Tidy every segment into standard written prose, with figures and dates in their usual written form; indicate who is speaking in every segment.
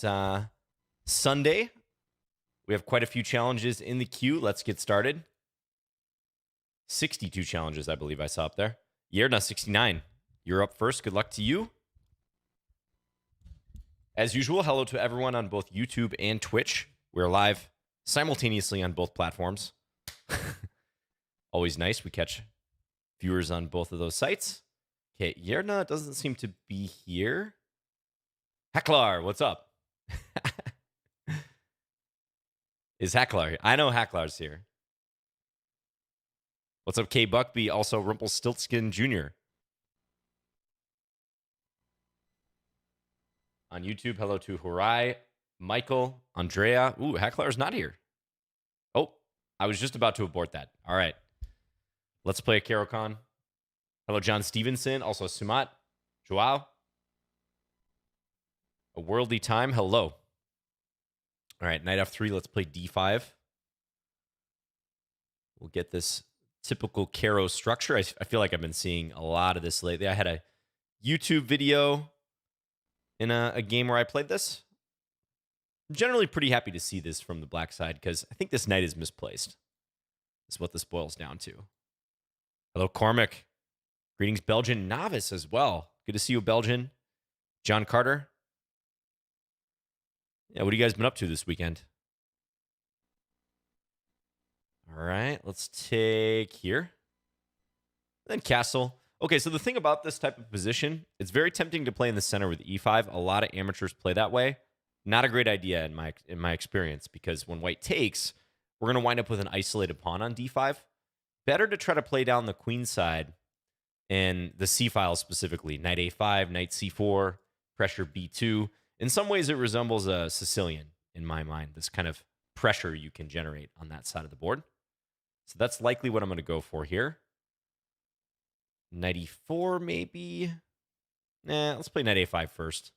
Speaker 1: uh, Sunday. We have quite a few challenges in the queue. Let's get started. 62 challenges, I believe I saw up there. Yerna, 69. You're up first. Good luck to you. As usual, hello to everyone on both YouTube and Twitch. We're live simultaneously on both platforms. Always nice. We catch viewers on both of those sites. Okay, Yerna doesn't seem to be here. Hecklar, what's up? Is Hecklar? I know Hecklar's here. What's up, K Buckby? Also, Rumpelstiltskin Jr. On YouTube, hello to Hurai, Michael, Andrea. Ooh, Hecklar's not here. Oh, I was just about to abort that. All right. Let's play a Karokon. Hello, John Stevenson. Also, Sumat, Joao. A Worldly Time. Hello. All right, knight f3. Let's play d5. We'll get this typical Karo structure. I feel like I've been seeing a lot of this lately. I had a YouTube video in a game where I played this. I'm generally pretty happy to see this from the black side because I think this knight is misplaced. That's what this boils down to. Hello, Cormac. Greetings, Belgian Novice as well. Good to see you, Belgian. John Carter. Yeah, what have you guys been up to this weekend? All right, let's take here. Then castle. Okay, so the thing about this type of position, it's very tempting to play in the center with e5. A lot of amateurs play that way. Not a great idea in my experience, because when white takes, we're going to wind up with an isolated pawn on d5. Better to try to play down the queen side and the c file specifically. Knight a5, knight c4, pressure b2. In some ways, it resembles a Sicilian in my mind, this kind of pressure you can generate on that side of the board. So that's likely what I'm going to go for here. Knight e4, maybe. Nah, let's play knight a5 first.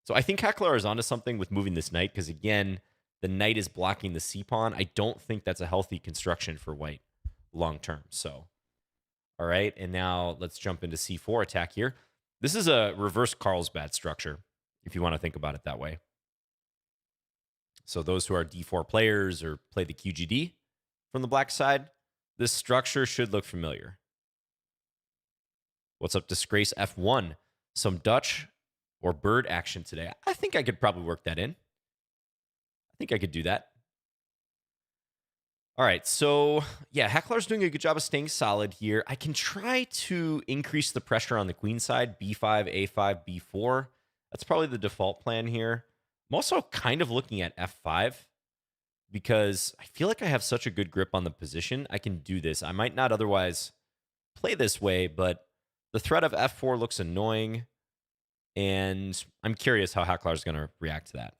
Speaker 1: So I think Hecklar is onto something with moving this knight, because again, the knight is blocking the c-pawn. I don't think that's a healthy construction for white long term. So, all right, and now let's jump into c4 attack here. This is a reverse Carlsbad structure, if you want to think about it that way. So those who are d4 players or play the QGD from the black side, this structure should look familiar. What's up, Disgrace F1? Some Dutch or bird action today. I think I could probably work that in. I think I could do that. All right, so yeah, Hecklar's doing a good job of staying solid here. I can try to increase the pressure on the queen side, b5, a5, b4. That's probably the default plan here. I'm also kind of looking at f5 because I feel like I have such a good grip on the position. I can do this. I might not otherwise play this way, but the threat of f4 looks annoying, and I'm curious how Hecklar is going to react to that.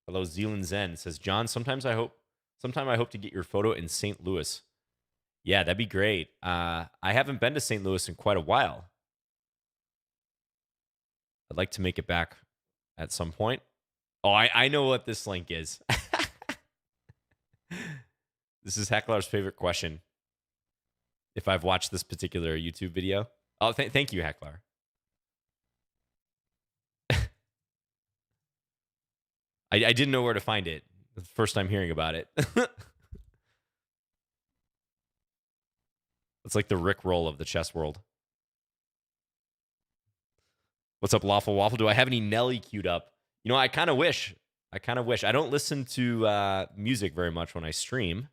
Speaker 1: Hello, Zealand Zen says, John, sometime I hope to get your photo in St. Louis. Yeah, that'd be great. I haven't been to St. Louis in quite a while. I'd like to make it back at some point. Oh, I know what this link is. This is Hecklar's favorite question. If I've watched this particular YouTube video. Oh, thank you, Hecklar. I didn't know where to find it. The first time hearing about it. It's like the Rickroll of the chess world. What's up, Lawful Waffle? Do I have any Nelly queued up? You know, I kind of wish. I don't listen to music very much when I stream,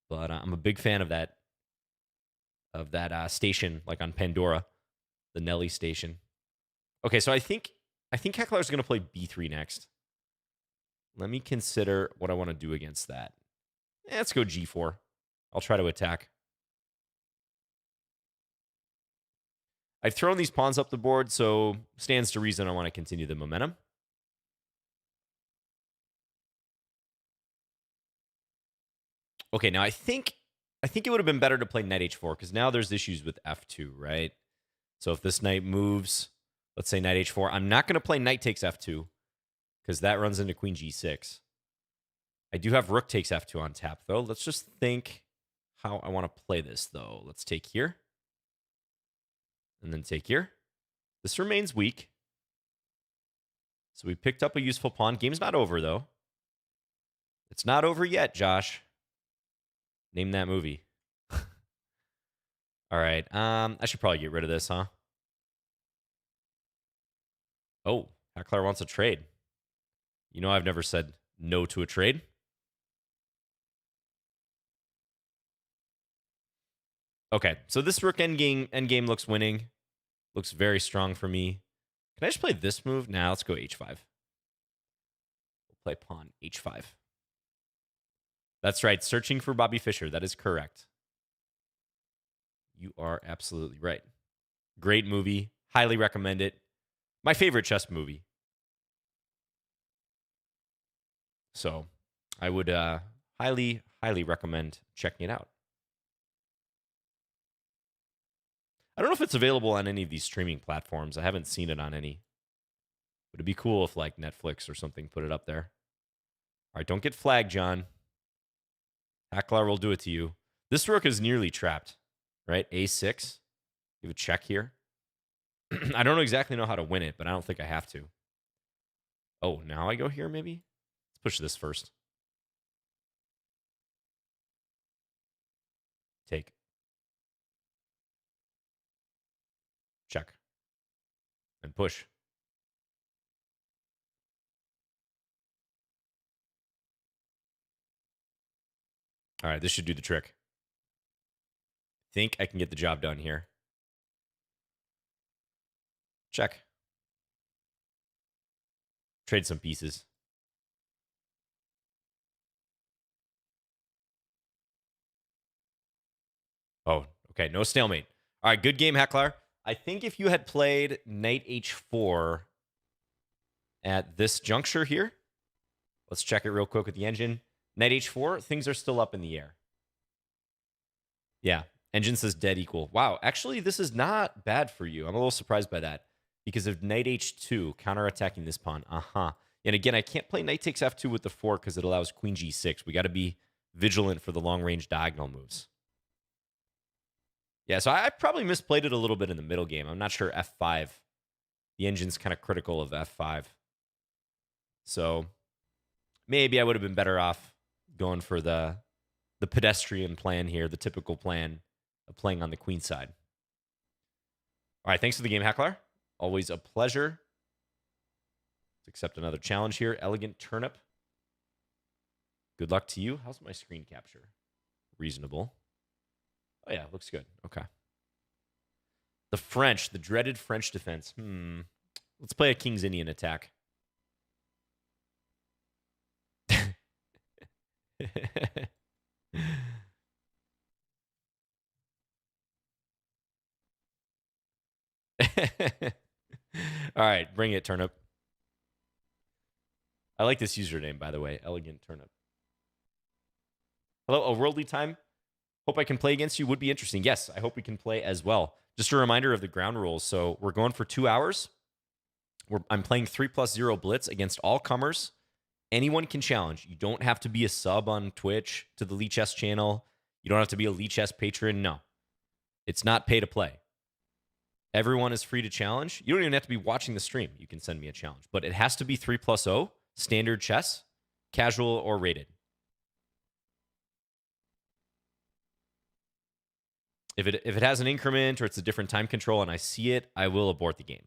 Speaker 1: but I'm a big fan of that station, like on Pandora, the Nelly station. Okay, so I think Hecklar's going to play b3 next. Let me consider what I want to do against that. Let's go g4. I'll try to attack. I've thrown these pawns up the board, so stands to reason I want to continue the momentum. Okay, now I think it would have been better to play knight h4, because now there's issues with f2, right? So if this knight moves, let's say knight h4, I'm not going to play knight takes f2, because that runs into queen g6. I do have rook takes f2 on tap, though. Let's just think how I want to play this, though. Let's take here. and then take here. This remains weak. So we picked up a useful pawn. Game's not over, though. It's not over yet, Josh. Name that movie. All right. I should probably get rid of this, huh? Oh, Heckler wants a trade. You know I've never said no to a trade. Okay, so this rook endgame looks winning. Looks very strong for me. Can I just play this move? Nah, let's go h5. We'll play pawn h5. That's right, searching for Bobby Fischer. That is correct. You are absolutely right. Great movie. Highly recommend it. My favorite chess movie. So I would highly, highly recommend checking it out. I don't know if it's available on any of these streaming platforms. I haven't seen it on any. But it'd be cool if like Netflix or something put it up there. All right, don't get flagged, John. Heckler will do it to you. This rook is nearly trapped, right? A6. You have a check here. I don't exactly know how to win it, but I don't think I have to. Oh, now I go here maybe? Let's push this first. Take. Check. And push. All right, this should do the trick. Think I can get the job done here. Check. Trade some pieces. Oh, okay. No stalemate. All right, good game, Heckler. I think if you had played knight h4 at this juncture here, let's check it real quick with the engine. Knight h4, things are still up in the air. Yeah, engine says dead equal. Wow, actually, this is not bad for you. I'm a little surprised by that because of knight h2, counterattacking this pawn. And again, I can't play knight takes f2 with the fork because it allows queen g6. We got to be vigilant for the long-range diagonal moves. Yeah, so I probably misplayed it a little bit in the middle game. I'm not sure f5. The engine's kind of critical of f5. So maybe I would have been better off going for the pedestrian plan here, the typical plan of playing on the queen side. All right, thanks for the game, Heckler. Always a pleasure. Let's accept another challenge here. Elegant turnip. Good luck to you. How's my screen capture? Reasonable. Oh, yeah, looks good. Okay. The French, the dreaded French defense. Let's play a King's Indian attack. All right, bring it, turnip. I like this username, by the way. Elegant turnip. Hello, a worldly time. Hope I can play against you. Would be interesting. Yes, I hope we can play as well. Just a reminder of the ground rules. So we're going for 2 hours. I'm playing 3+0 blitz against all comers. Anyone can challenge. You don't have to be a sub on Twitch to the Lichess channel. You don't have to be a Lichess patron. No. It's not pay to play. Everyone is free to challenge. You don't even have to be watching the stream. You can send me a challenge. But it has to be 3+0, standard chess, casual, or rated. If it has an increment or it's a different time control and I see it, I will abort the game.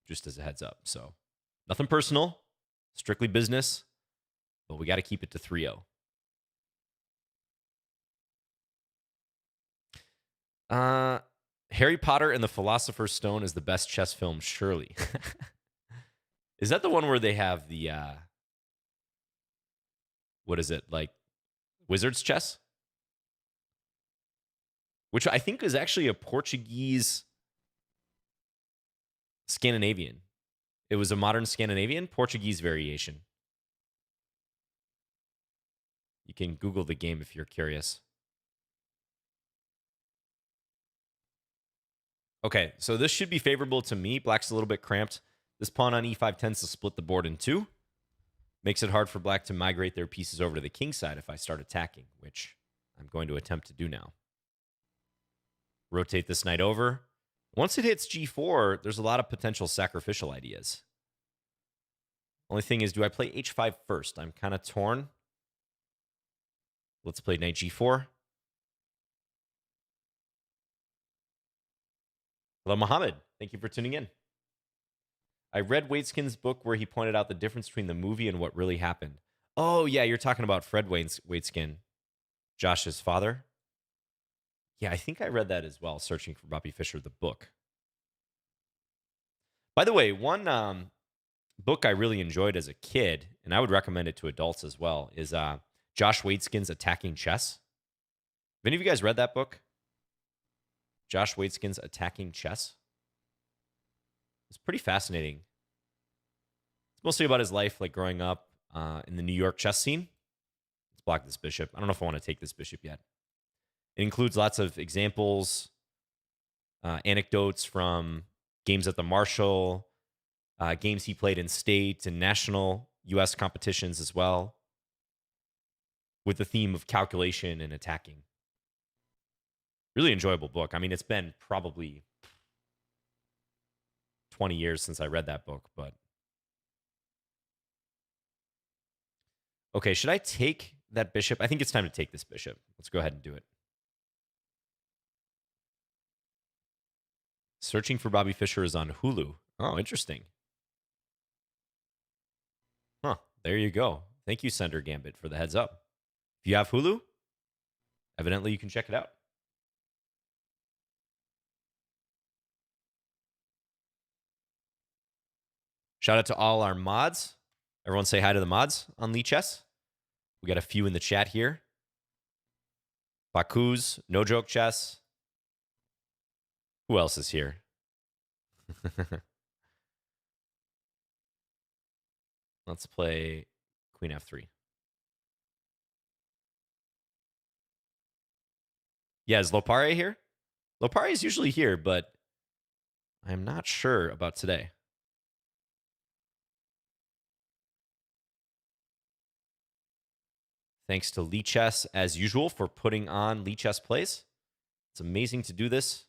Speaker 1: Just as a heads up. So nothing personal, strictly business, but we got to keep it to 3-0. Harry Potter and the Philosopher's Stone is the best chess film, surely. Is that the one where they have the, what is it, like wizard's chess? Which I think is actually a Portuguese Scandinavian. It was a modern Scandinavian Portuguese variation. You can Google the game if you're curious. Okay, so this should be favorable to me. Black's a little bit cramped. This pawn on e5 tends to split the board in two. Makes it hard for black to migrate their pieces over to the king side if I start attacking, which I'm going to attempt to do now. Rotate this knight over. Once it hits g4, there's a lot of potential sacrificial ideas. Only thing is, do I play h5 first? I'm kind of torn. Let's play knight g4. Hello, Mohammed. Thank you for tuning in. I read Waitskin's book where he pointed out the difference between the movie and what really happened. Oh, yeah, you're talking about Fred Waitskin, Josh's father. Yeah, I think I read that as well, Searching for Bobby Fischer, the book. By the way, one book I really enjoyed as a kid, and I would recommend it to adults as well, is Josh Waitzkin's Attacking Chess. Have any of you guys read that book? Josh Waitzkin's Attacking Chess. It's pretty fascinating. It's mostly about his life, like growing up in the New York chess scene. Let's block this bishop. I don't know if I want to take this bishop yet. It includes lots of examples, anecdotes from games at the Marshall, games he played in state and national U.S. competitions as well, with the theme of calculation and attacking. Really enjoyable book. I mean, it's been probably 20 years since I read that book, but. Okay, should I take that bishop? I think it's time to take this bishop. Let's go ahead and do it. Searching for Bobby Fischer is on Hulu. Oh, interesting. Huh, there you go. Thank you, Sender Gambit, for the heads up. If you have Hulu, evidently you can check it out. Shout out to all our mods. Everyone say hi to the mods on Lichess. We got a few in the chat here. Bakuz, No Joke Chess. Who else is here? Let's play Queen F3. Yeah, is Lopare here? Lopare is usually here, but I'm not sure about today. Thanks to Lichess, as usual, for putting on Lichess Plays. It's amazing to do this.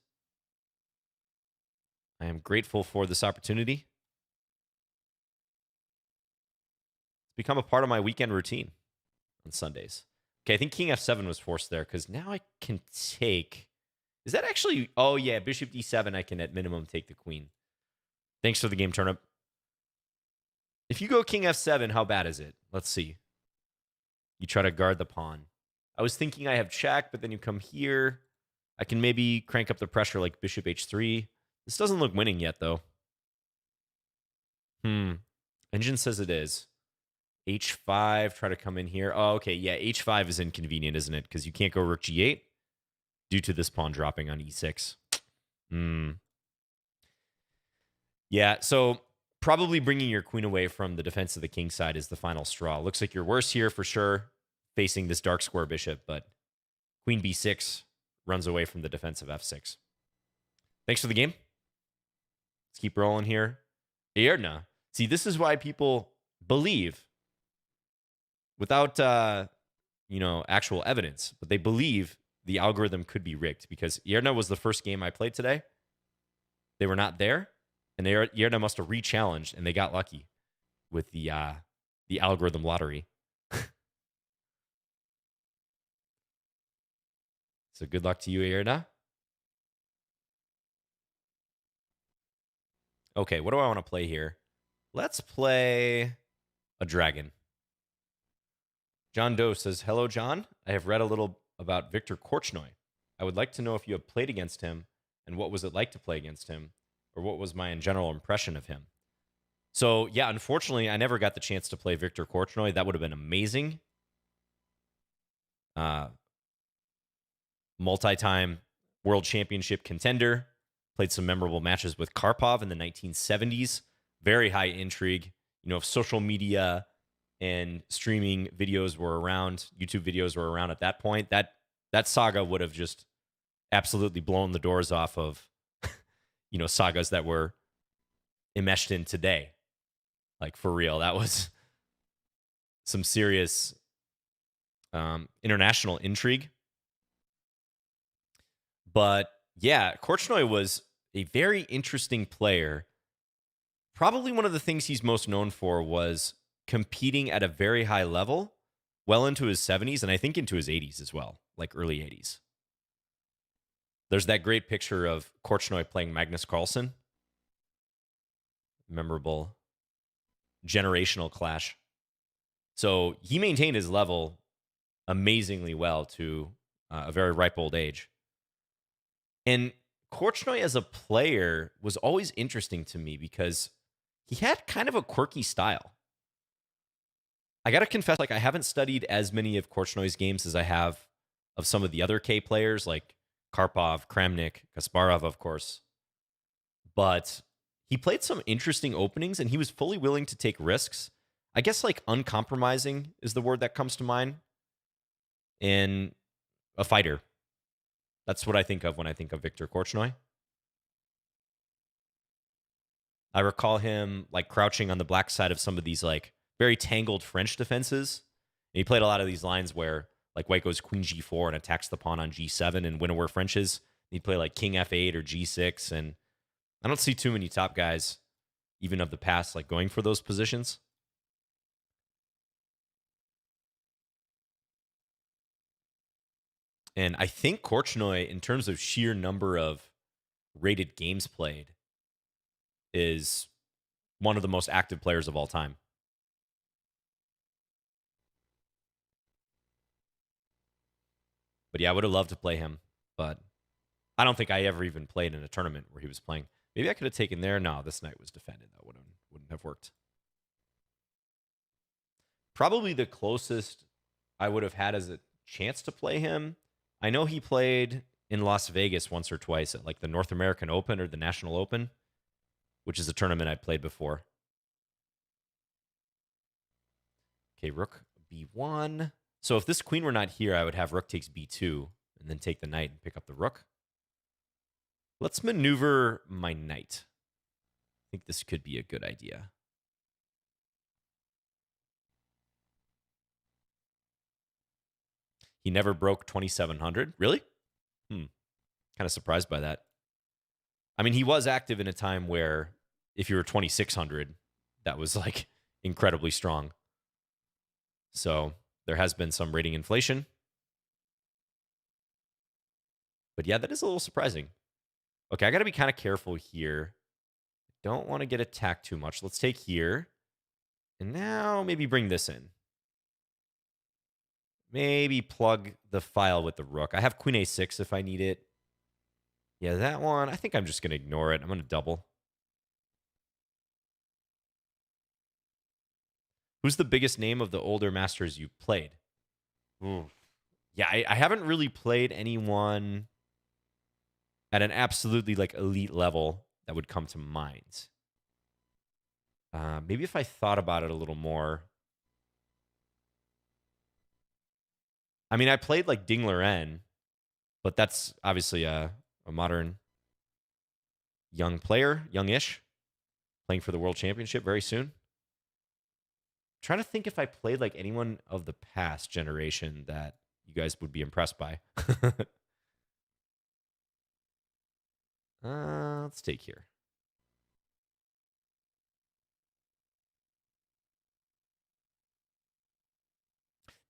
Speaker 1: I am grateful for this opportunity. It's become a part of my weekend routine on Sundays. Okay, I think King F7 was forced there because now I can take... Is that actually... Oh, yeah, Bishop D7, I can at minimum take the queen. Thanks for the game, Turnip. If you go King F7, how bad is it? Let's see. You try to guard the pawn. I was thinking I have check, but then you come here. I can maybe crank up the pressure like Bishop H3. This doesn't look winning yet, though. Engine says it is. H5, try to come in here. Oh, okay, yeah, H5 is inconvenient, isn't it? Because you can't go Rook G8 due to this pawn dropping on E6. Yeah, so probably bringing your queen away from the defense of the king side is the final straw. Looks like you're worse here for sure, facing this dark square bishop, but queen B6 runs away from the defense of F6. Thanks for the game. Let's keep rolling here. Ierna. See, this is why people believe, without actual evidence, but they believe the algorithm could be rigged, because Ierna was the first game I played today. They were not there, and Ierna must have re-challenged, and they got lucky with the algorithm lottery. So good luck to you, Ierna. Okay, what do I want to play here? Let's play a dragon. John Doe says, hello, John. I have read a little about Viktor Korchnoi. I would like to know if you have played against him, and what was it like to play against him, or what was my general impression of him. So, yeah, unfortunately, I never got the chance to play Viktor Korchnoi. That would have been amazing. Multi-time world championship contender. Played some memorable matches with Karpov in the 1970s. Very high intrigue. You know, if social media and streaming videos were around, YouTube videos were around at that point, that saga would have just absolutely blown the doors off of, sagas that we're enmeshed in today. Like, for real, that was some serious international intrigue. But yeah, Korchnoi was a very interesting player. Probably one of the things he's most known for was competing at a very high level, well into his 70s, and I think into his 80s as well, like early 80s. There's that great picture of Korchnoi playing Magnus Carlsen. Memorable generational clash. So he maintained his level amazingly well to a very ripe old age. And Korchnoi as a player was always interesting to me because he had kind of a quirky style. I got to confess, like, I haven't studied as many of Korchnoi's games as I have of some of the other K players, like Karpov, Kramnik, Kasparov, of course. But he played some interesting openings, and he was fully willing to take risks. I guess, like, uncompromising is the word that comes to mind. And a fighter. That's what I think of when I think of Viktor Korchnoi. I recall him, like, crouching on the black side of some of these, like, very tangled French defenses. And he played a lot of these lines where, like, white goes queen g4 and attacks the pawn on g7 and win-aware Frenches. He'd play, like, king f8 or g6. And I don't see too many top guys, even of the past, like, going for those positions. And I think Korchnoi, in terms of sheer number of rated games played, is one of the most active players of all time. But yeah, I would have loved to play him, but I don't think I ever even played in a tournament where he was playing. Maybe I could have taken there. No, this knight was defended. That wouldn't have worked. Probably the closest I would have had as a chance to play him. I know he played in Las Vegas once or twice at, like, the North American Open or the National Open, which is a tournament I played before. Okay, rook b1. So if this queen were not here, I would have rook takes b2 and then take the knight and pick up the rook. Let's maneuver my knight. I think this could be a good idea. He never broke 2,700. Really? Kind of surprised by that. I mean, he was active in a time where if you were 2,600, that was, like, incredibly strong. So there has been some rating inflation. But yeah, that is a little surprising. Okay, I got to be kind of careful here. Don't want to get attacked too much. Let's take here. And now maybe bring this in. Maybe plug the file with the rook. I have queen a6 if I need it. Yeah, that one, I think I'm just going to ignore it. I'm going to double. Who's the biggest name of the older masters you played? Ooh. Yeah, I haven't really played anyone at an absolutely, like, elite level that would come to mind. Maybe if I thought about it a little more. I mean, I played, like, Ding Liren, but that's obviously a modern young player, youngish, playing for the World Championship very soon. I'm trying to think if I played, like, anyone of the past generation that you guys would be impressed by. Let's take here.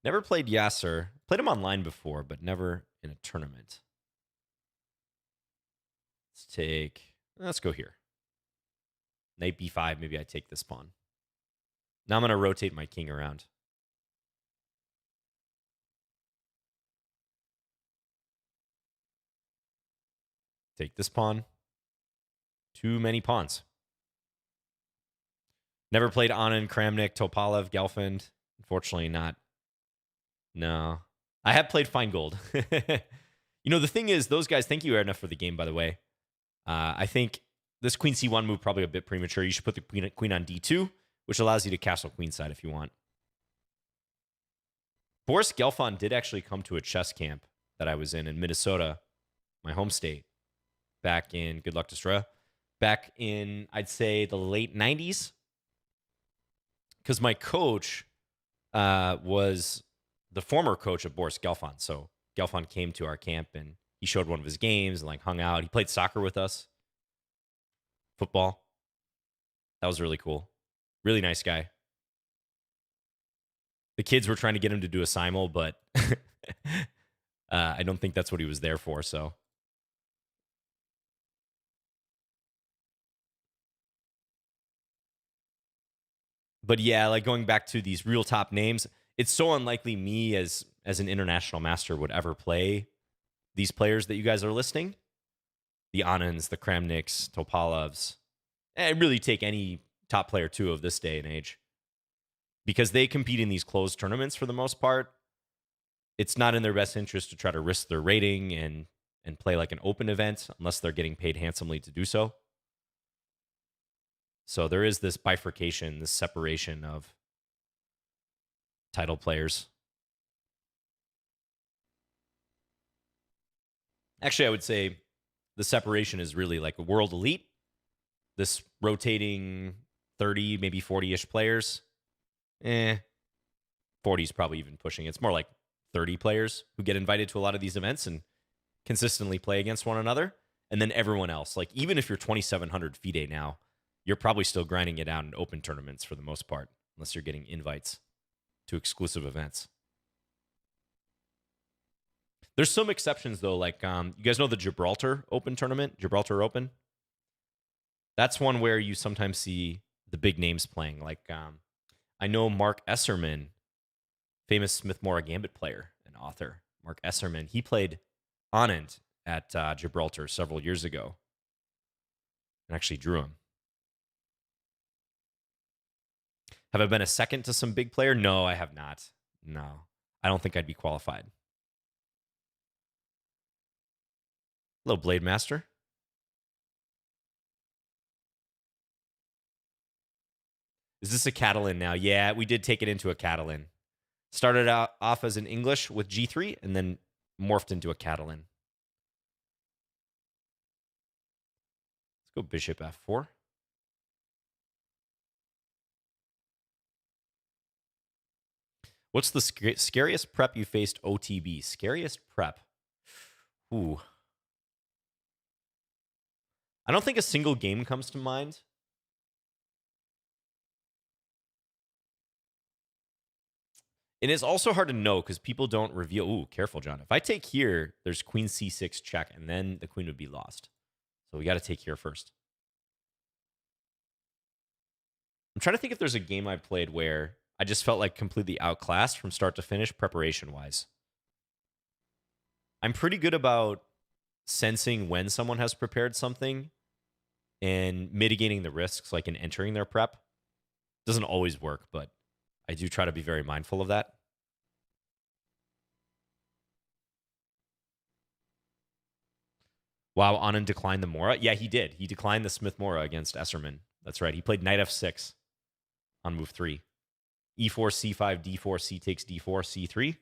Speaker 1: Never played Yasser. Played him online before, but never in a tournament. Let's go here. Knight b5, maybe I take this pawn. Now I'm going to rotate my king around. Take this pawn. Too many pawns. Never played Anand, Kramnik, Topalov, Gelfand. Unfortunately not. No. I have played Feingold. You know, the thing is, those guys, thank you, Erna, for the game, by the way. I think this queen c1 move probably a bit premature. You should put the queen on d2, which allows you to castle queenside if you want. Boris Gelfand did actually come to a chess camp that I was in Minnesota, my home state, back in, good luck, Destroya, back in, I'd say, the late 90s. Because my coach was the former coach of Boris Gelfand. So Gelfand came to our camp and he showed one of his games and, like, hung out. He played soccer with us. football. That was really cool. Really nice guy. The kids were trying to get him to do a simul, but I don't think that's what he was there for. So, but yeah, like going back to these real top names, it's so unlikely me as an international master would ever play these players that you guys are listing. The Anands, the Kramniks, Topalovs. And really take any top player two of this day and age because they compete in these closed tournaments for the most part. It's not in their best interest to try to risk their rating and play like an open event unless they're getting paid handsomely to do so. So there is this bifurcation, this separation of title players. Actually, I would say the separation is really like a world elite, this rotating 30, maybe 40-ish players. 40 is probably even pushing. It's more like 30 players who get invited to a lot of these events and consistently play against one another. And then everyone else, like even if you're 2,700 FIDE now, you're probably still grinding it out in open tournaments for the most part, unless you're getting invites to exclusive events. There's some exceptions though, like you guys know the Gibraltar Open tournament, Gibraltar Open. That's one where you sometimes see the big names playing. Like I know Mark Esserman, famous Smith Morra Gambit player and author, Mark Esserman. He played Anand at Gibraltar several years ago and actually drew him. Have I been a second to some big player? No, I have not. No, I don't think I'd be qualified. Hello, Blade Master. Is this a Catalan now? Yeah, we did take it into a Catalan. Started out off as an English with G3 and then morphed into a Catalan. Let's go Bishop F4. What's the scariest prep you faced OTB? Scariest prep? Ooh. I don't think a single game comes to mind. And it's also hard to know because people don't reveal. Ooh, careful, John. If I take here, there's queen c6 check, and then the queen would be lost. So we got to take here first. I'm trying to think if there's a game I played where I just felt like completely outclassed from start to finish preparation-wise. I'm pretty good about sensing when someone has prepared something and mitigating the risks, like in entering their prep. Doesn't always work, but I do try to be very mindful of that. Wow, Anand declined the Mora. Yeah, he did. He declined the Smith Mora against Esserman. That's right. He played knight f6 on move 3. e4, c5, d4, c takes d4, c3,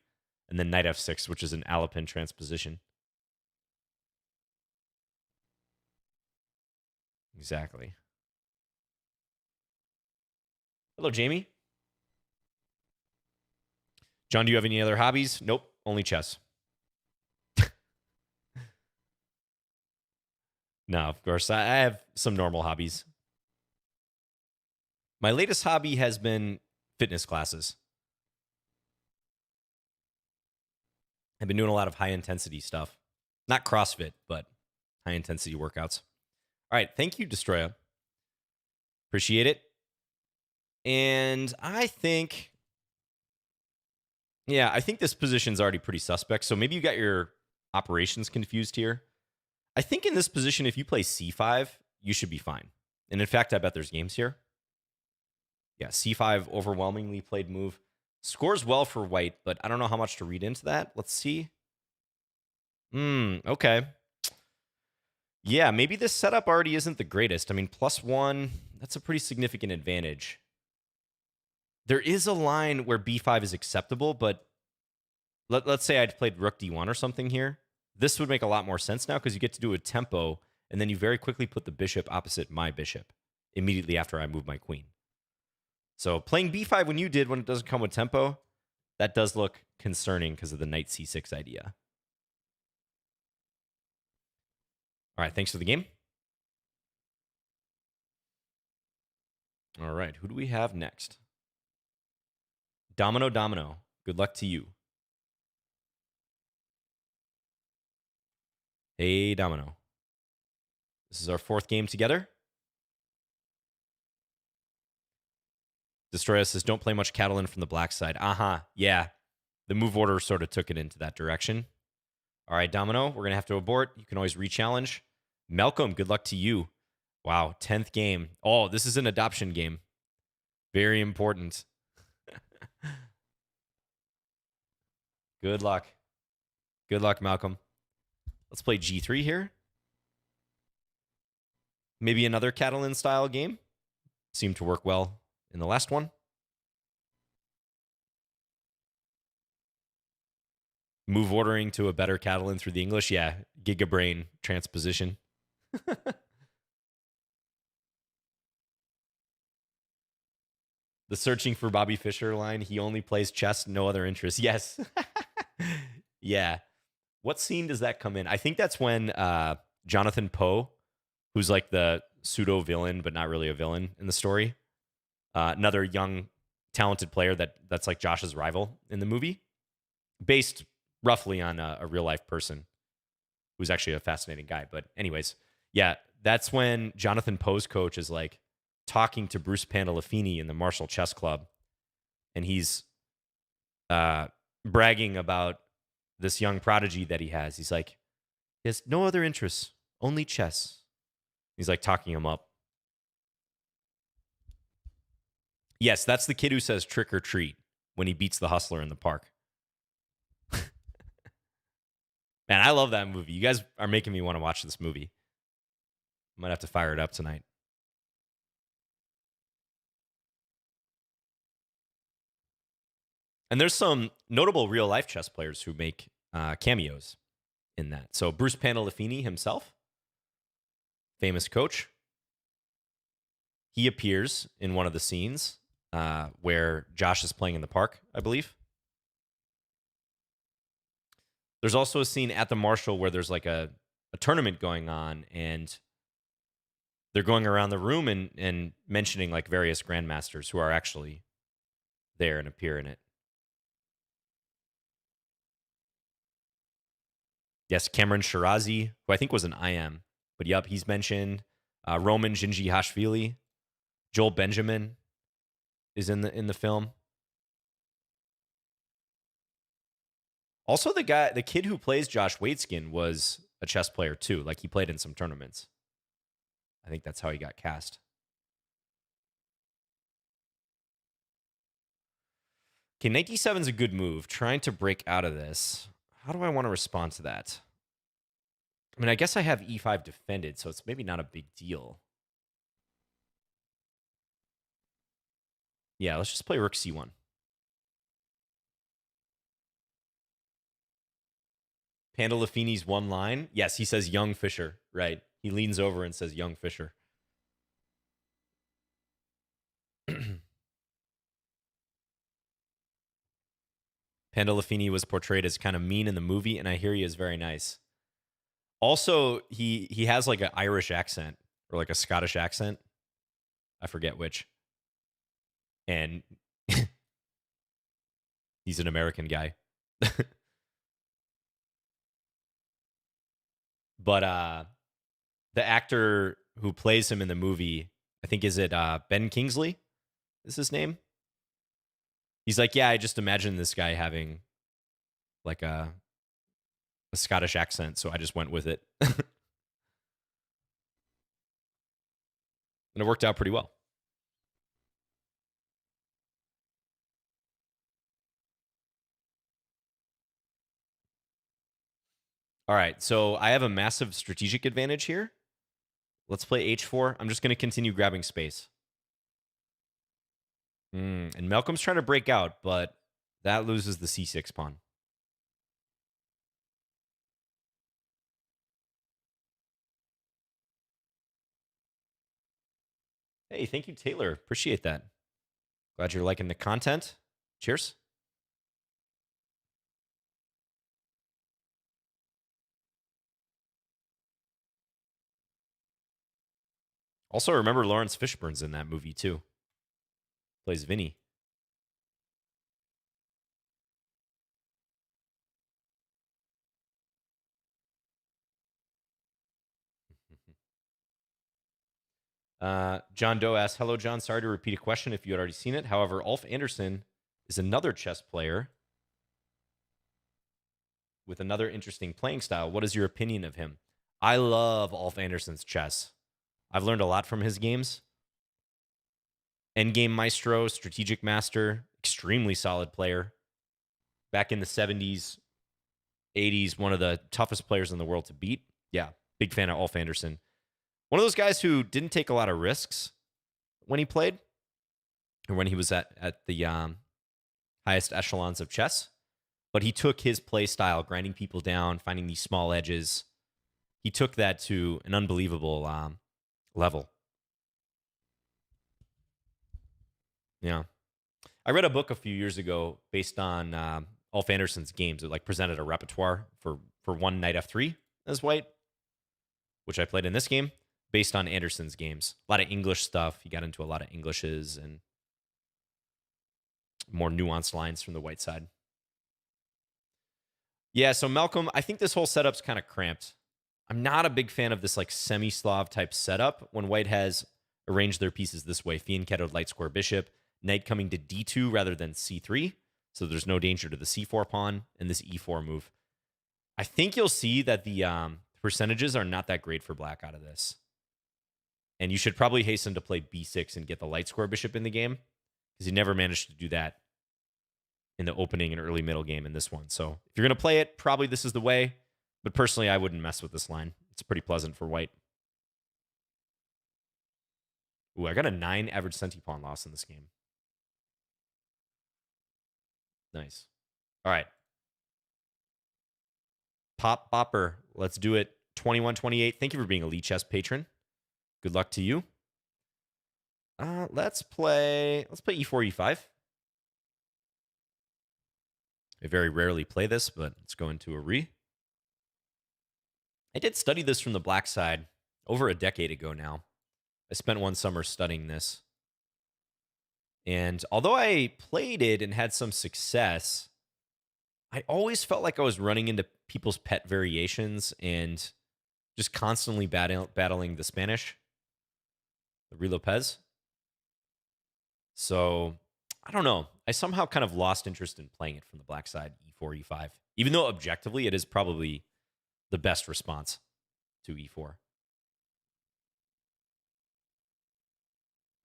Speaker 1: and then knight f6, which is an Alapin transposition. Exactly. Hello, Jamie. John, do you have any other hobbies? Nope, only chess. No, of course. I have some normal hobbies. My latest hobby has been fitness classes. I've been doing a lot of high intensity stuff. Not CrossFit, but high intensity workouts. All right. Thank you, Destroya. Appreciate it. And I think, yeah, I think this position's already pretty suspect. So maybe you got your operations confused here. I think in this position, if you play c5, you should be fine. And in fact, I bet there's games here. Yeah, c5, overwhelmingly played move. Scores well for white, but I don't know how much to read into that. Let's see. Okay. Yeah, maybe this setup already isn't the greatest. I mean, +1, that's a pretty significant advantage. There is a line where b5 is acceptable, but let's say I'd played rook d1 or something here. This would make a lot more sense now because you get to do a tempo, and then you very quickly put the bishop opposite my bishop immediately after I move my queen. So playing b5 when you did, when it doesn't come with tempo, that does look concerning because of the knight c6 idea. All right, thanks for the game. All right, who do we have next? Domino Domino. Good luck to you. Hey, Domino. This is our fourth game together. Destroya says, don't play much Catalan from the black side. Yeah. The move order sort of took it into that direction. All right, Domino, we're going to have to abort. You can always re-challenge. Malcolm, good luck to you. Wow, 10th game. Oh, this is an adoption game. Very important. Good luck. Good luck, Malcolm. Let's play G3 here. Maybe another Catalan style game. Seemed to work well in the last one. Move ordering to a better Catalan through the English. Yeah, gigabrain transposition. The searching for Bobby Fischer line. He only plays chess, no other interest. Yes. Yeah. What scene does that come in? I think that's when Jonathan Poe, who's like the pseudo villain, but not really a villain in the story, another young, talented player that's like Josh's rival in the movie, based roughly on a real life person who's actually a fascinating guy. But anyways, yeah, that's when Jonathan Poe's coach is like talking to Bruce Pandolfini in the Marshall Chess Club, and he's bragging about this young prodigy that he has. He's like, he has no other interests, only chess. He's like talking him up. Yes, that's the kid who says trick or treat when he beats the hustler in the park. Man, I love that movie. You guys are making me want to watch this movie. I might have to fire it up tonight. And there's some notable real life chess players who make cameos in that. So Bruce Pandolfini himself, famous coach, he appears in one of the scenes where Josh is playing in the park, I believe. There's also a scene at the Marshall where there's like a tournament going on, and they're going around the room and mentioning like various grandmasters who are actually there and appear in it. Yes, Cameron Shirazi, who I think was an IM, but yep, he's mentioned. Roman Ginji-Hashvili, Joel Benjamin is in the film. Also, the kid who plays Josh Waitzkin was a chess player too. Like he played in some tournaments. I think that's how he got cast. Okay, knight d7 is a good move. Trying to break out of this. How do I want to respond to that? I mean, I guess I have e5 defended, so it's maybe not a big deal. Yeah, let's just play rook c1. Pandolfini's one line. Yes, he says young Fischer, right? He leans over and says young Fischer. Pandolfini was portrayed as kind of mean in the movie, and I hear he is very nice. Also, he has like an Irish accent or like a Scottish accent. I forget which. And he's an American guy. But the actor who plays him in the movie, I think is it Ben Kingsley is his name? He's like, yeah, I just imagine this guy having like a Scottish accent, so I just went with it. And it worked out pretty well. All right, so I have a massive strategic advantage here. Let's play h4. I'm just going to continue grabbing space. And Malcolm's trying to break out, but that loses the c6 pawn. Hey, thank you, Taylor. Appreciate that. Glad you're liking the content. Cheers. Also, remember Lawrence Fishburne's in that movie, too. Plays Vinny. John Doe asks, "Hello, John. Sorry to repeat a question if you had already seen it. However, Ulf Anderson is another chess player with another interesting playing style. What is your opinion of him?" I love Ulf Anderson's chess. I've learned a lot from his games. Endgame maestro, strategic master, extremely solid player. Back in the 70s, 80s, one of the toughest players in the world to beat. Yeah, big fan of Ulf Anderson. One of those guys who didn't take a lot of risks when he played or when he was at the highest echelons of chess. But he took his play style, grinding people down, finding these small edges. He took that to an unbelievable level. Yeah. I read a book a few years ago based on Ulf Anderson's games. It like presented a repertoire for one knight f3 as white, which I played in this game, based on Anderson's games. A lot of English stuff. He got into a lot of Englishes and more nuanced lines from the white side. Yeah, so Malcolm, I think this whole setup's kind of cramped. I'm not a big fan of this like semi-Slav type setup when white has arranged their pieces this way. Fianchettoed light square bishop, knight coming to d2 rather than c3, so there's no danger to the c4 pawn, and this e4 move. I think you'll see that the percentages are not that great for black out of this. And you should probably hasten to play b6 and get the light square bishop in the game, because he never managed to do that in the opening and early middle game in this one. So if you're going to play it, probably this is the way. But personally, I wouldn't mess with this line. It's pretty pleasant for white. Ooh, I got a 9 average centi pawn loss in this game. Nice. All right. Pop Bopper. Let's do it. 21-28. Thank you for being a Lichess patron. Good luck to you. Let's play e4, e5. I very rarely play this, but let's go into a re. I did study this from the black side over a decade ago now. I spent one summer studying this. And although I played it and had some success, I always felt like I was running into people's pet variations and just constantly battling the Spanish, the Ruy Lopez. So I don't know. I somehow kind of lost interest in playing it from the black side, e4, e5, even though objectively it is probably the best response to e4.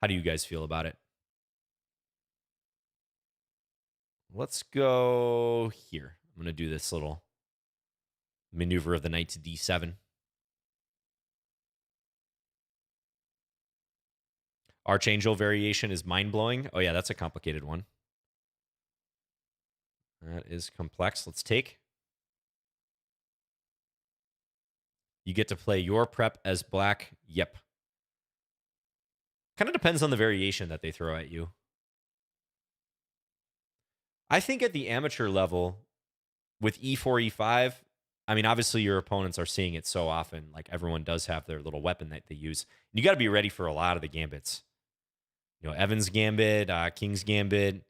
Speaker 1: How do you guys feel about it? Let's go here. I'm going to do this little maneuver of the knight to d7. Archangel variation is mind-blowing. Oh, yeah, that's a complicated one. That is complex. Let's take. You get to play your prep as black. Yep. Kind of depends on the variation that they throw at you. I think at the amateur level, with e4, e5, I mean, obviously your opponents are seeing it so often. Like everyone does have their little weapon that they use. And you got to be ready for a lot of the gambits. You know, Evans Gambit, King's Gambit,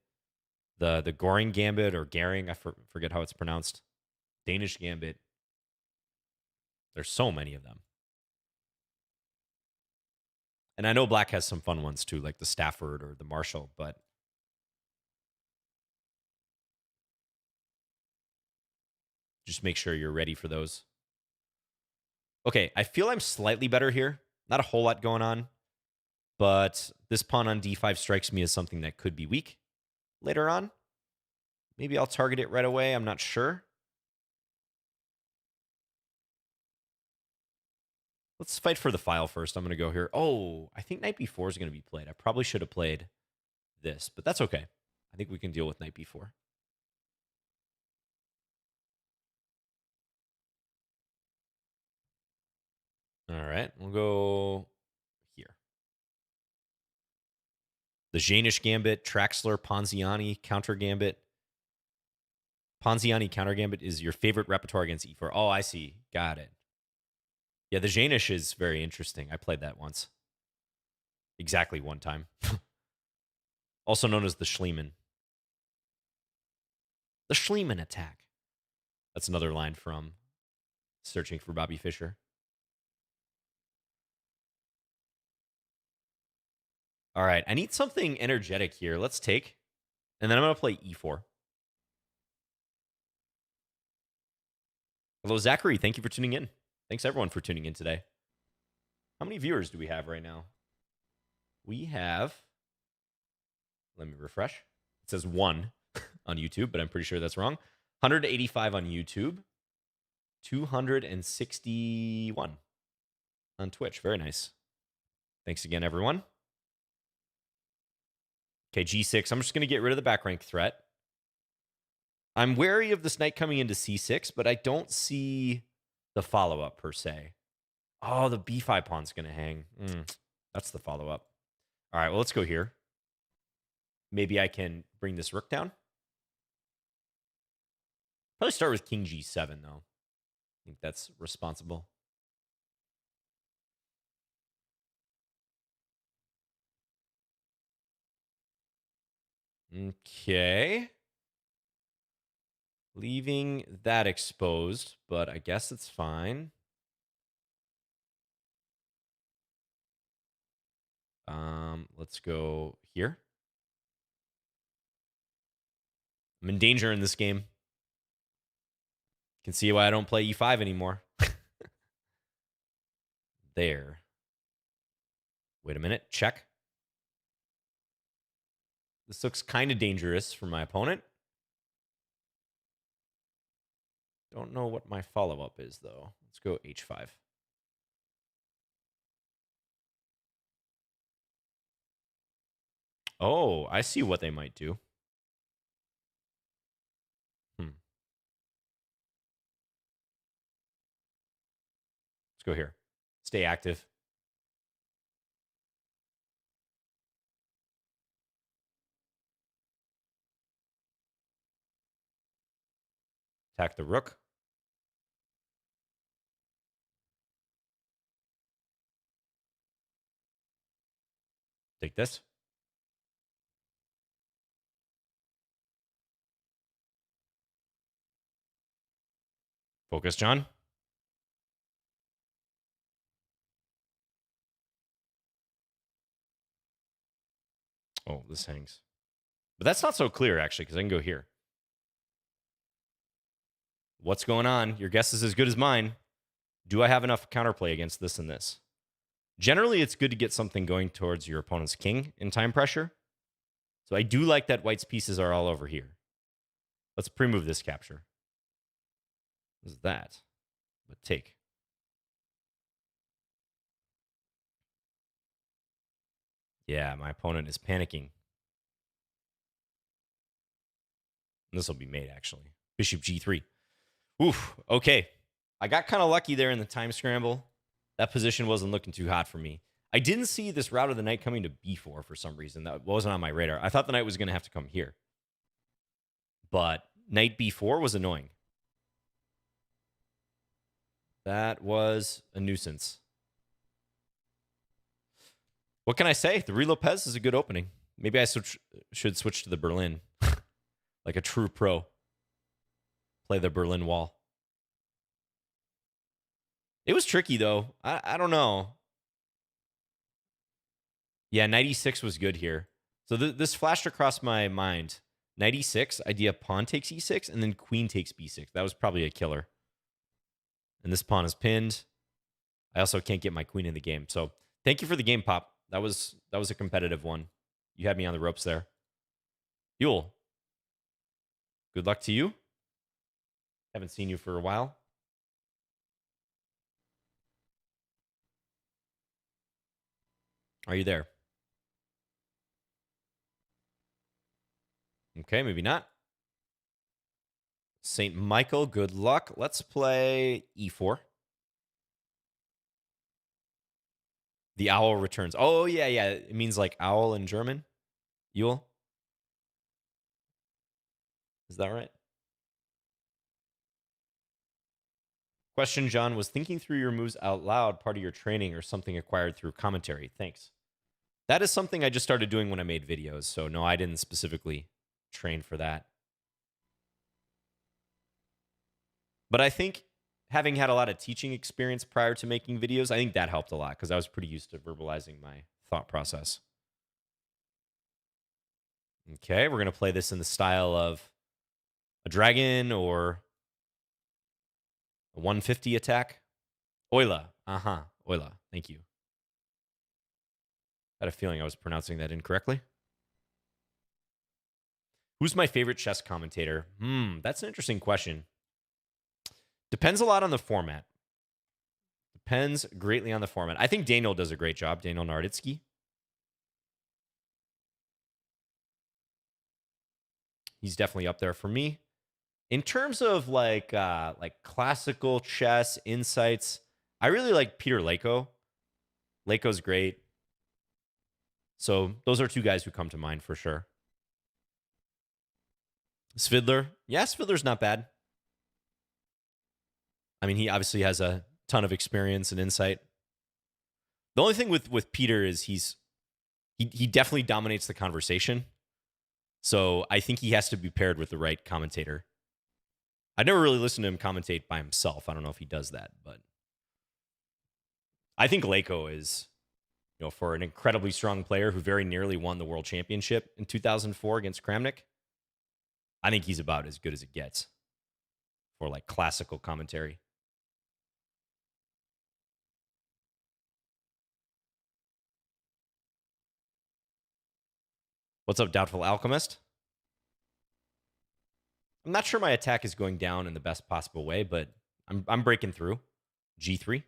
Speaker 1: the Goring Gambit or Garing, I forget how it's pronounced. Danish Gambit. There's so many of them. And I know black has some fun ones too, like the Stafford or the Marshall, but just make sure you're ready for those. Okay, I feel I'm slightly better here. Not a whole lot going on, but this pawn on d5 strikes me as something that could be weak later on. Maybe I'll target it right away. I'm not sure. Let's fight for the file first. I'm going to go here. Oh, I think knight b4 is going to be played. I probably should have played this, but that's okay. I think we can deal with knight b4. All right, we'll go here. The Janish Gambit, Traxler, Ponziani, Counter Gambit. Ponziani Counter Gambit is your favorite repertoire against e4. Oh, I see. Got it. Yeah, the Janish is very interesting. I played that once. Exactly one time. also known as the Schliemann. The Schliemann attack. That's another line from Searching for Bobby Fischer. All right, I need something energetic here. Let's take, and then I'm going to play e4. Hello, Zachary. Thank you for tuning in. Thanks, everyone, for tuning in today. How many viewers do we have right now? We have, let me refresh. It says 1 on YouTube, but I'm pretty sure that's wrong. 185 on YouTube. 261 on Twitch. Very nice. Thanks again, everyone. Okay, G6. I'm just going to get rid of the back rank threat. I'm wary of this knight coming into C6, but I don't see the follow-up per se. Oh, the B5 pawn's going to hang. That's the follow-up. All right, well, let's go here. Maybe I can bring this rook down. Probably start with King G7, though. I think that's responsible. Okay. Leaving that exposed, but I guess it's fine. Let's go here. I'm in danger in this game. Can see why I don't play E5 anymore. There. Wait a minute. Check. This looks kind of dangerous for my opponent. Don't know what my follow-up is, though. Let's go H5. Oh, I see what they might do. Let's go here. Stay active. Attack the rook. Take this. Focus, John. Oh, this hangs. But that's not so clear, actually, because I can go here. What's going on? Your guess is as good as mine. Do I have enough counterplay against this and this? Generally, it's good to get something going towards your opponent's king in time pressure. So I do like that white's pieces are all over here. Let's pre-move this capture. What is that? But take. Yeah, my opponent is panicking. This will be mate, actually. Bishop G3. Oof, okay. I got kind of lucky there in the time scramble. That position wasn't looking too hot for me. I didn't see this route of the knight coming to B4 for some reason. That wasn't on my radar. I thought the knight was going to have to come here. But knight B4 was annoying. That was a nuisance. What can I say? The Ruy Lopez is a good opening. Maybe I should switch to the Berlin. Like a true pro. Play the Berlin Wall. It was tricky, though. I don't know. Yeah, 96 was good here. So this flashed across my mind. 96, idea pawn takes e6, and then queen takes b6. That was probably a killer. And this pawn is pinned. I also can't get my queen in the game. So thank you for the game, Pop. That was a competitive one. You had me on the ropes there. Yule, good luck to you. Haven't seen you for a while. Are you there? Okay, maybe not. St. Michael, good luck. Let's play e4. The owl returns. Oh, yeah. It means like owl in German. Yule? Is that right? Question, John, was thinking through your moves out loud part of your training or something acquired through commentary? Thanks. That is something I just started doing when I made videos. So no, I didn't specifically train for that. But I think having had a lot of teaching experience prior to making videos, I think that helped a lot because I was pretty used to verbalizing my thought process. Okay, we're going to play this in the style of a dragon or a 150 attack. Oila. Uh-huh. Oila. Thank you. I had a feeling I was pronouncing that incorrectly. Who's my favorite chess commentator? That's an interesting question. Depends a lot on the format. Depends greatly on the format. I think Daniel does a great job. Daniel Narditsky. He's definitely up there for me. In terms of like classical chess insights, I really like Peter Leko. Leko's great. So those are two guys who come to mind for sure. Svidler. Yeah, Svidler's not bad. I mean, he obviously has a ton of experience and insight. The only thing with Peter is he definitely dominates the conversation. So I think he has to be paired with the right commentator. I never really listened to him commentate by himself. I don't know if he does that, but I think Leko is, for an incredibly strong player who very nearly won the world championship in 2004 against Kramnik, I think he's about as good as it gets for like classical commentary. What's up, Doubtful Alchemist? I'm not sure my attack is going down in the best possible way, but I'm breaking through. G3.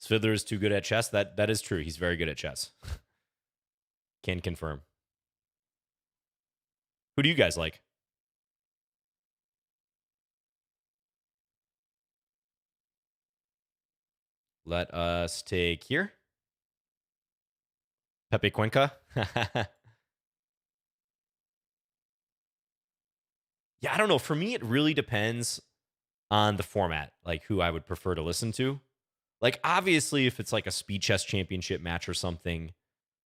Speaker 1: Svidler is too good at chess. That is true. He's very good at chess. Can confirm. Who do you guys like? Let us take here. Pepe Cuenca. Yeah, I don't know. For me, it really depends on the format, like who I would prefer to listen to. Like, obviously, if it's like a speed chess championship match or something,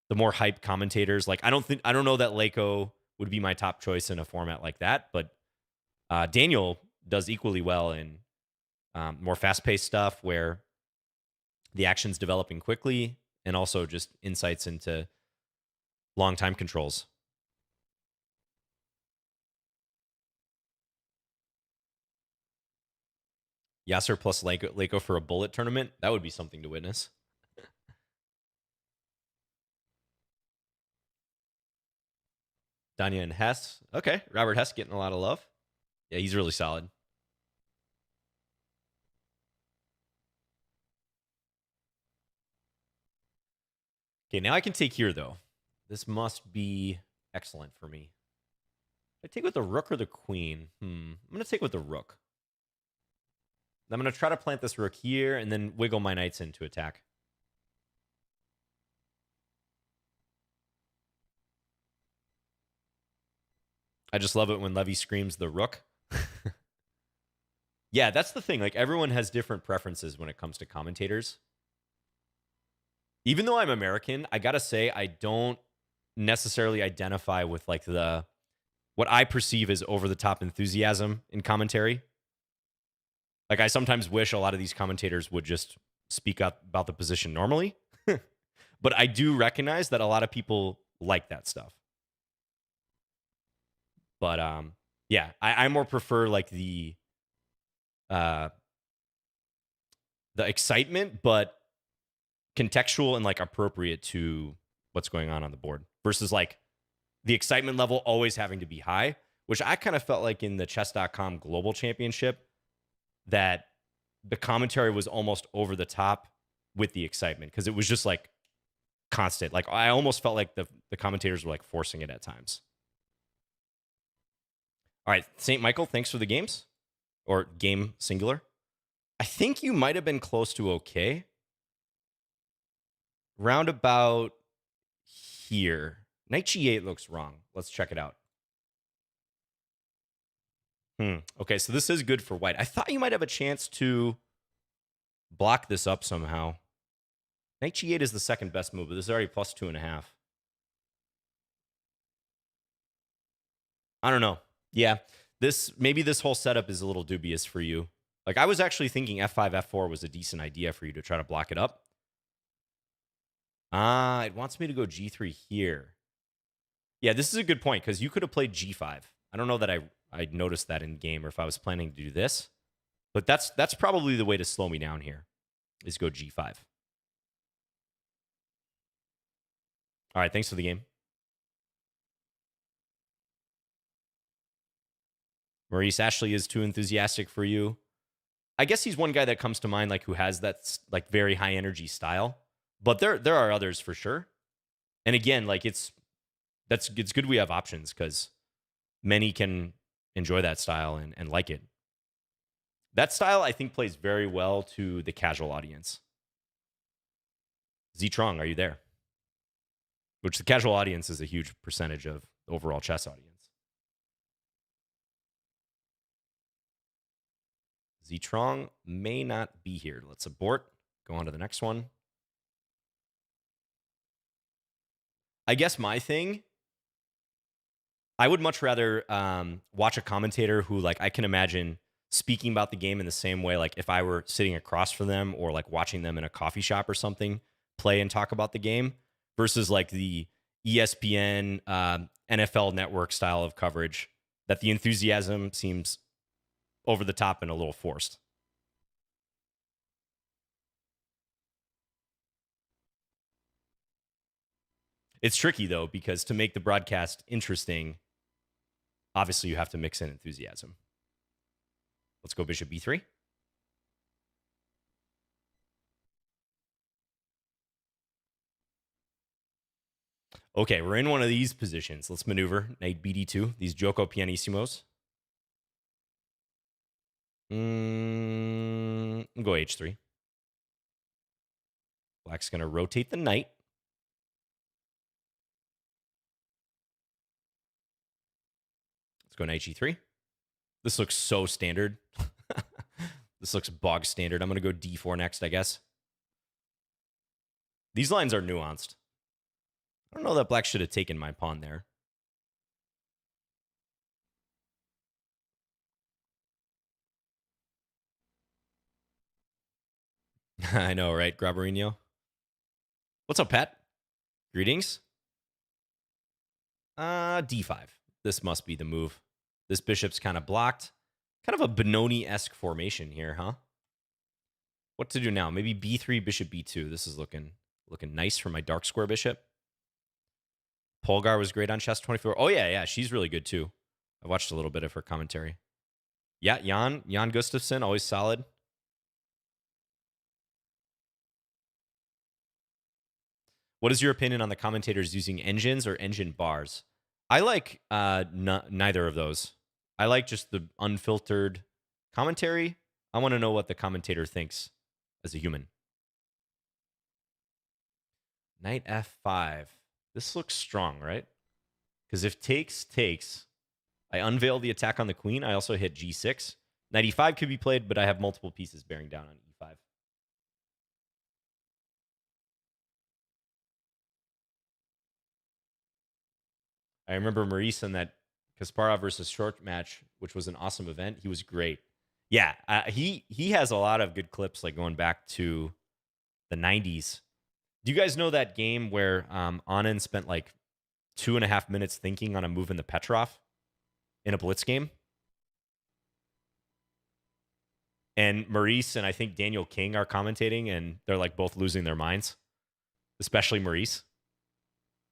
Speaker 1: the more hype commentators, like I don't know that Leko would be my top choice in a format like that, but Daniel does equally well in more fast-paced stuff where the action's developing quickly and also just insights into long time controls. Yasser plus Leko for a bullet tournament. That would be something to witness. Danya and Hess. Okay. Robert Hess getting a lot of love. Yeah, he's really solid. Okay, now I can take here, though. This must be excellent for me. I take with the rook or the queen? I'm going to take with the rook. I'm going to try to plant this rook here and then wiggle my knights in to attack. I just love it when Levy screams the rook. Yeah, that's the thing. Like, everyone has different preferences when it comes to commentators. Even though I'm American, I got to say, I don't necessarily identify with like what I perceive as over the top enthusiasm in commentary. Like, I sometimes wish a lot of these commentators would just speak up about the position normally. But I do recognize that a lot of people like that stuff. But yeah, I more prefer like the excitement, but contextual and like appropriate to what's going on the board versus like the excitement level always having to be high, which I kind of felt like in the chess.com global championship that the commentary was almost over the top with the excitement because it was just like constant. Like I almost felt like the commentators were like forcing it at times. All right, St. Michael, thanks for the games or game singular. I think you might have been close to okay. Roundabout here. Knight G8 looks wrong. Let's check it out. Okay, so this is good for white. I thought you might have a chance to block this up somehow. Knight g8 is the second best move, but this is already plus 2.5. I don't know. Yeah, maybe this whole setup is a little dubious for you. Like, I was actually thinking f5, f4 was a decent idea for you to try to block it up. It wants me to go g3 here. Yeah, this is a good point, because you could have played g5. I don't know that I noticed that in game, or if I was planning to do this. But that's probably the way to slow me down here, is go g5. All right, thanks for the game. Maurice Ashley is too enthusiastic for you. I guess he's one guy that comes to mind, like, who has that like very high energy style. But there are others for sure. And again, like, it's good we have options, because many can enjoy that style and like it. That style, I think, plays very well to the casual audience. Trong, are you there? Which the casual audience is a huge percentage of the overall chess audience. Trong may not be here. Let's abort. Go on to the next one. I guess my thing, I would much rather watch a commentator who, like, I can imagine speaking about the game in the same way, like if I were sitting across from them, or like watching them in a coffee shop or something play and talk about the game, versus like the ESPN NFL Network style of coverage, that the enthusiasm seems over the top and a little forced. It's tricky, though, because to make the broadcast interesting, obviously you have to mix in enthusiasm. Let's go bishop b3. Okay, we're in one of these positions. Let's maneuver. Knight bd2. These Joko pianissimos. Go h3. Black's going to rotate the knight. Let's go knight g3. This looks so standard. This looks bog standard. I'm going to go d4 next, I guess. These lines are nuanced. I don't know that black should have taken my pawn there. I know, right, Grabarino? What's up, Pat? Greetings. D5. This must be the move. This bishop's kind of blocked. Kind of a Benoni-esque formation here, huh? What to do now? Maybe b3, bishop b2. This is looking nice for my dark square bishop. Polgar was great on Chess24. Oh, yeah, she's really good, too. I watched a little bit of her commentary. Yeah, Jan Gustafsson, always solid. What is your opinion on the commentators using engines or engine bars? I like neither of those. I like just the unfiltered commentary. I want to know what the commentator thinks as a human. Knight f5. This looks strong, right? Because if takes, I unveil the attack on the queen. I also hit g6. Knight e5 could be played, but I have multiple pieces bearing down on e5. I remember Maurice in that Kasparov versus Short match, which was an awesome event. He was great. Yeah, he has a lot of good clips, like going back to the 90s. Do you guys know that game where Anand spent like 2.5 minutes thinking on a move in the Petrov in a blitz game? And Maurice and I think Daniel King are commentating, and they're like both losing their minds, especially Maurice.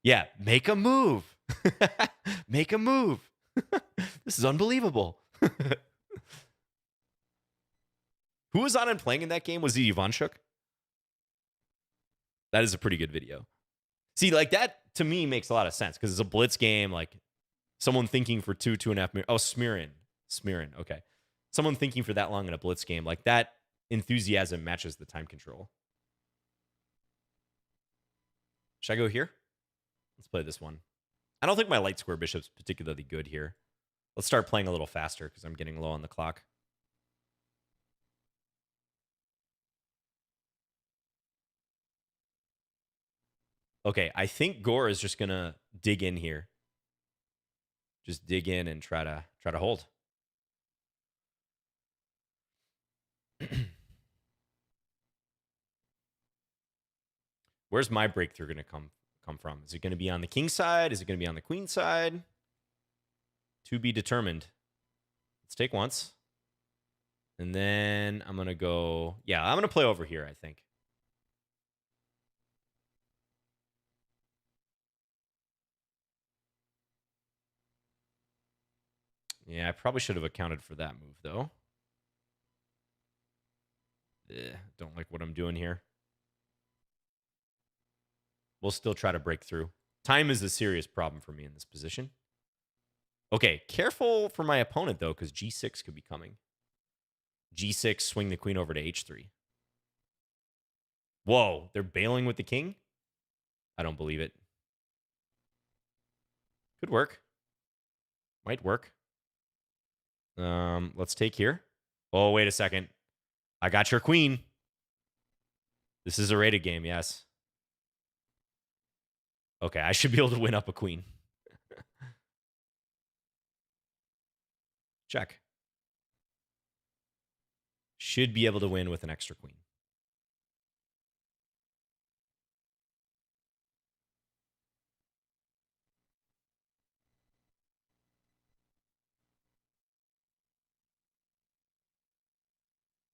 Speaker 1: Yeah, make a move. Make a move. This is unbelievable. Who was on and playing in that game? Was it Ivanchuk? That is a pretty good video. See, like that to me makes a lot of sense, because it's a blitz game. Like someone thinking for 2.5 minutes. Oh, Smirin. Okay. Someone thinking for that long in a blitz game, like that enthusiasm matches the time control. Should I go here? Let's play this one. I don't think my light square bishop's particularly good here. Let's start playing a little faster because I'm getting low on the clock. Okay, I think Gore is just gonna dig in here. Just dig in and try to hold. Where's my breakthrough gonna come from? Is it gonna be on the king side? Is it gonna be on the queen side? To be determined. Let's take once. And then I'm gonna go. Yeah, I'm gonna play over here, I think. Yeah, I probably should have accounted for that move, though. Don't like what I'm doing here. We'll still try to break through. Time is a serious problem for me in this position. Okay, careful for my opponent, though, because g6 could be coming. g6, swing the queen over to h3. Whoa, they're bailing with the king? I don't believe it. Could work. Might work. Let's take here. Oh, wait a second. I got your queen. This is a rated game, yes. Okay, I should be able to win up a queen. Check. Should be able to win with an extra queen.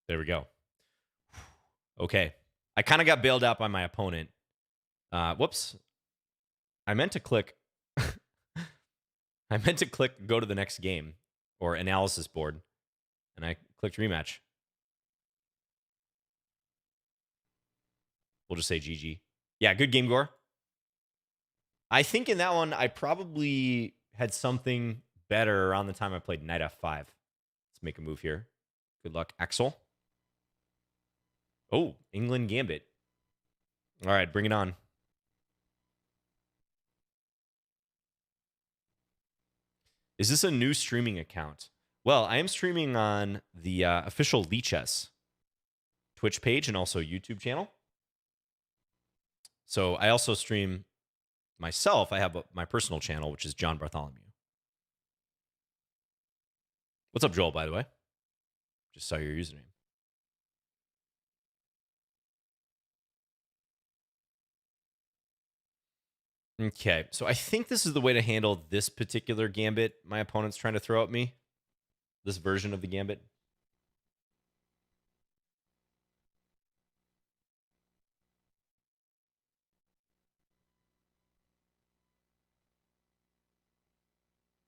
Speaker 1: There we go. Okay. I kind of got bailed out by my opponent. Whoops. I meant to click. I meant to click go to the next game or analysis board, and I clicked rematch. We'll just say GG. Yeah, good game, Gore. I think in that one, I probably had something better around the time I played knight f5. Let's make a move here. Good luck, Axel. Oh, England Gambit. All right, bring it on. Is this a new streaming account? Well, I am streaming on the official Lichess Twitch page and also YouTube channel. So I also stream myself. I have my personal channel, which is John Bartholomew. What's up, Joel, by the way? Just saw your username. Okay, so I think this is the way to handle this particular gambit my opponent's trying to throw at me. This version of the gambit.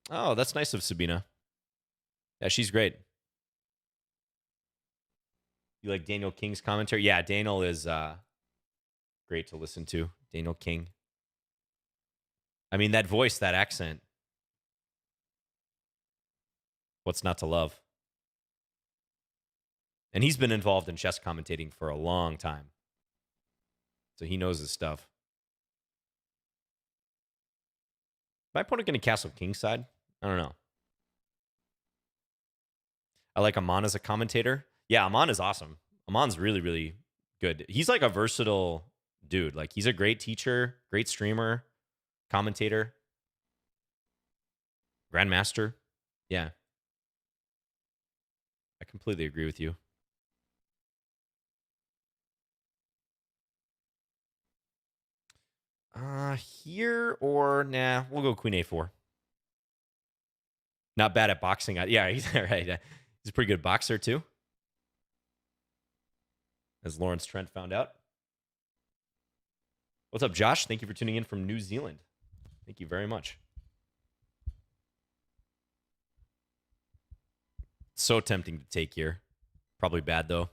Speaker 1: Oh, that's nice of Sabina. Yeah, she's great. You like Daniel King's commentary? Yeah, Daniel is great to listen to. Daniel King. I mean, that voice, that accent. What's not to love? And he's been involved in chess commentating for a long time. So he knows his stuff. My opponent going to castle kingside? I don't know. I like Aman as a commentator. Yeah, Aman is awesome. Aman's really, really good. He's like a versatile dude. Like, he's a great teacher, great streamer, commentator, grandmaster. Yeah. I completely agree with you. Here or nah, we'll go queen a4. Not bad at boxing. Yeah, he's right. He's a pretty good boxer too, as Lawrence Trent found out. What's up, Josh? Thank you for tuning in from New Zealand. Thank you very much. So tempting to take here. Probably bad though.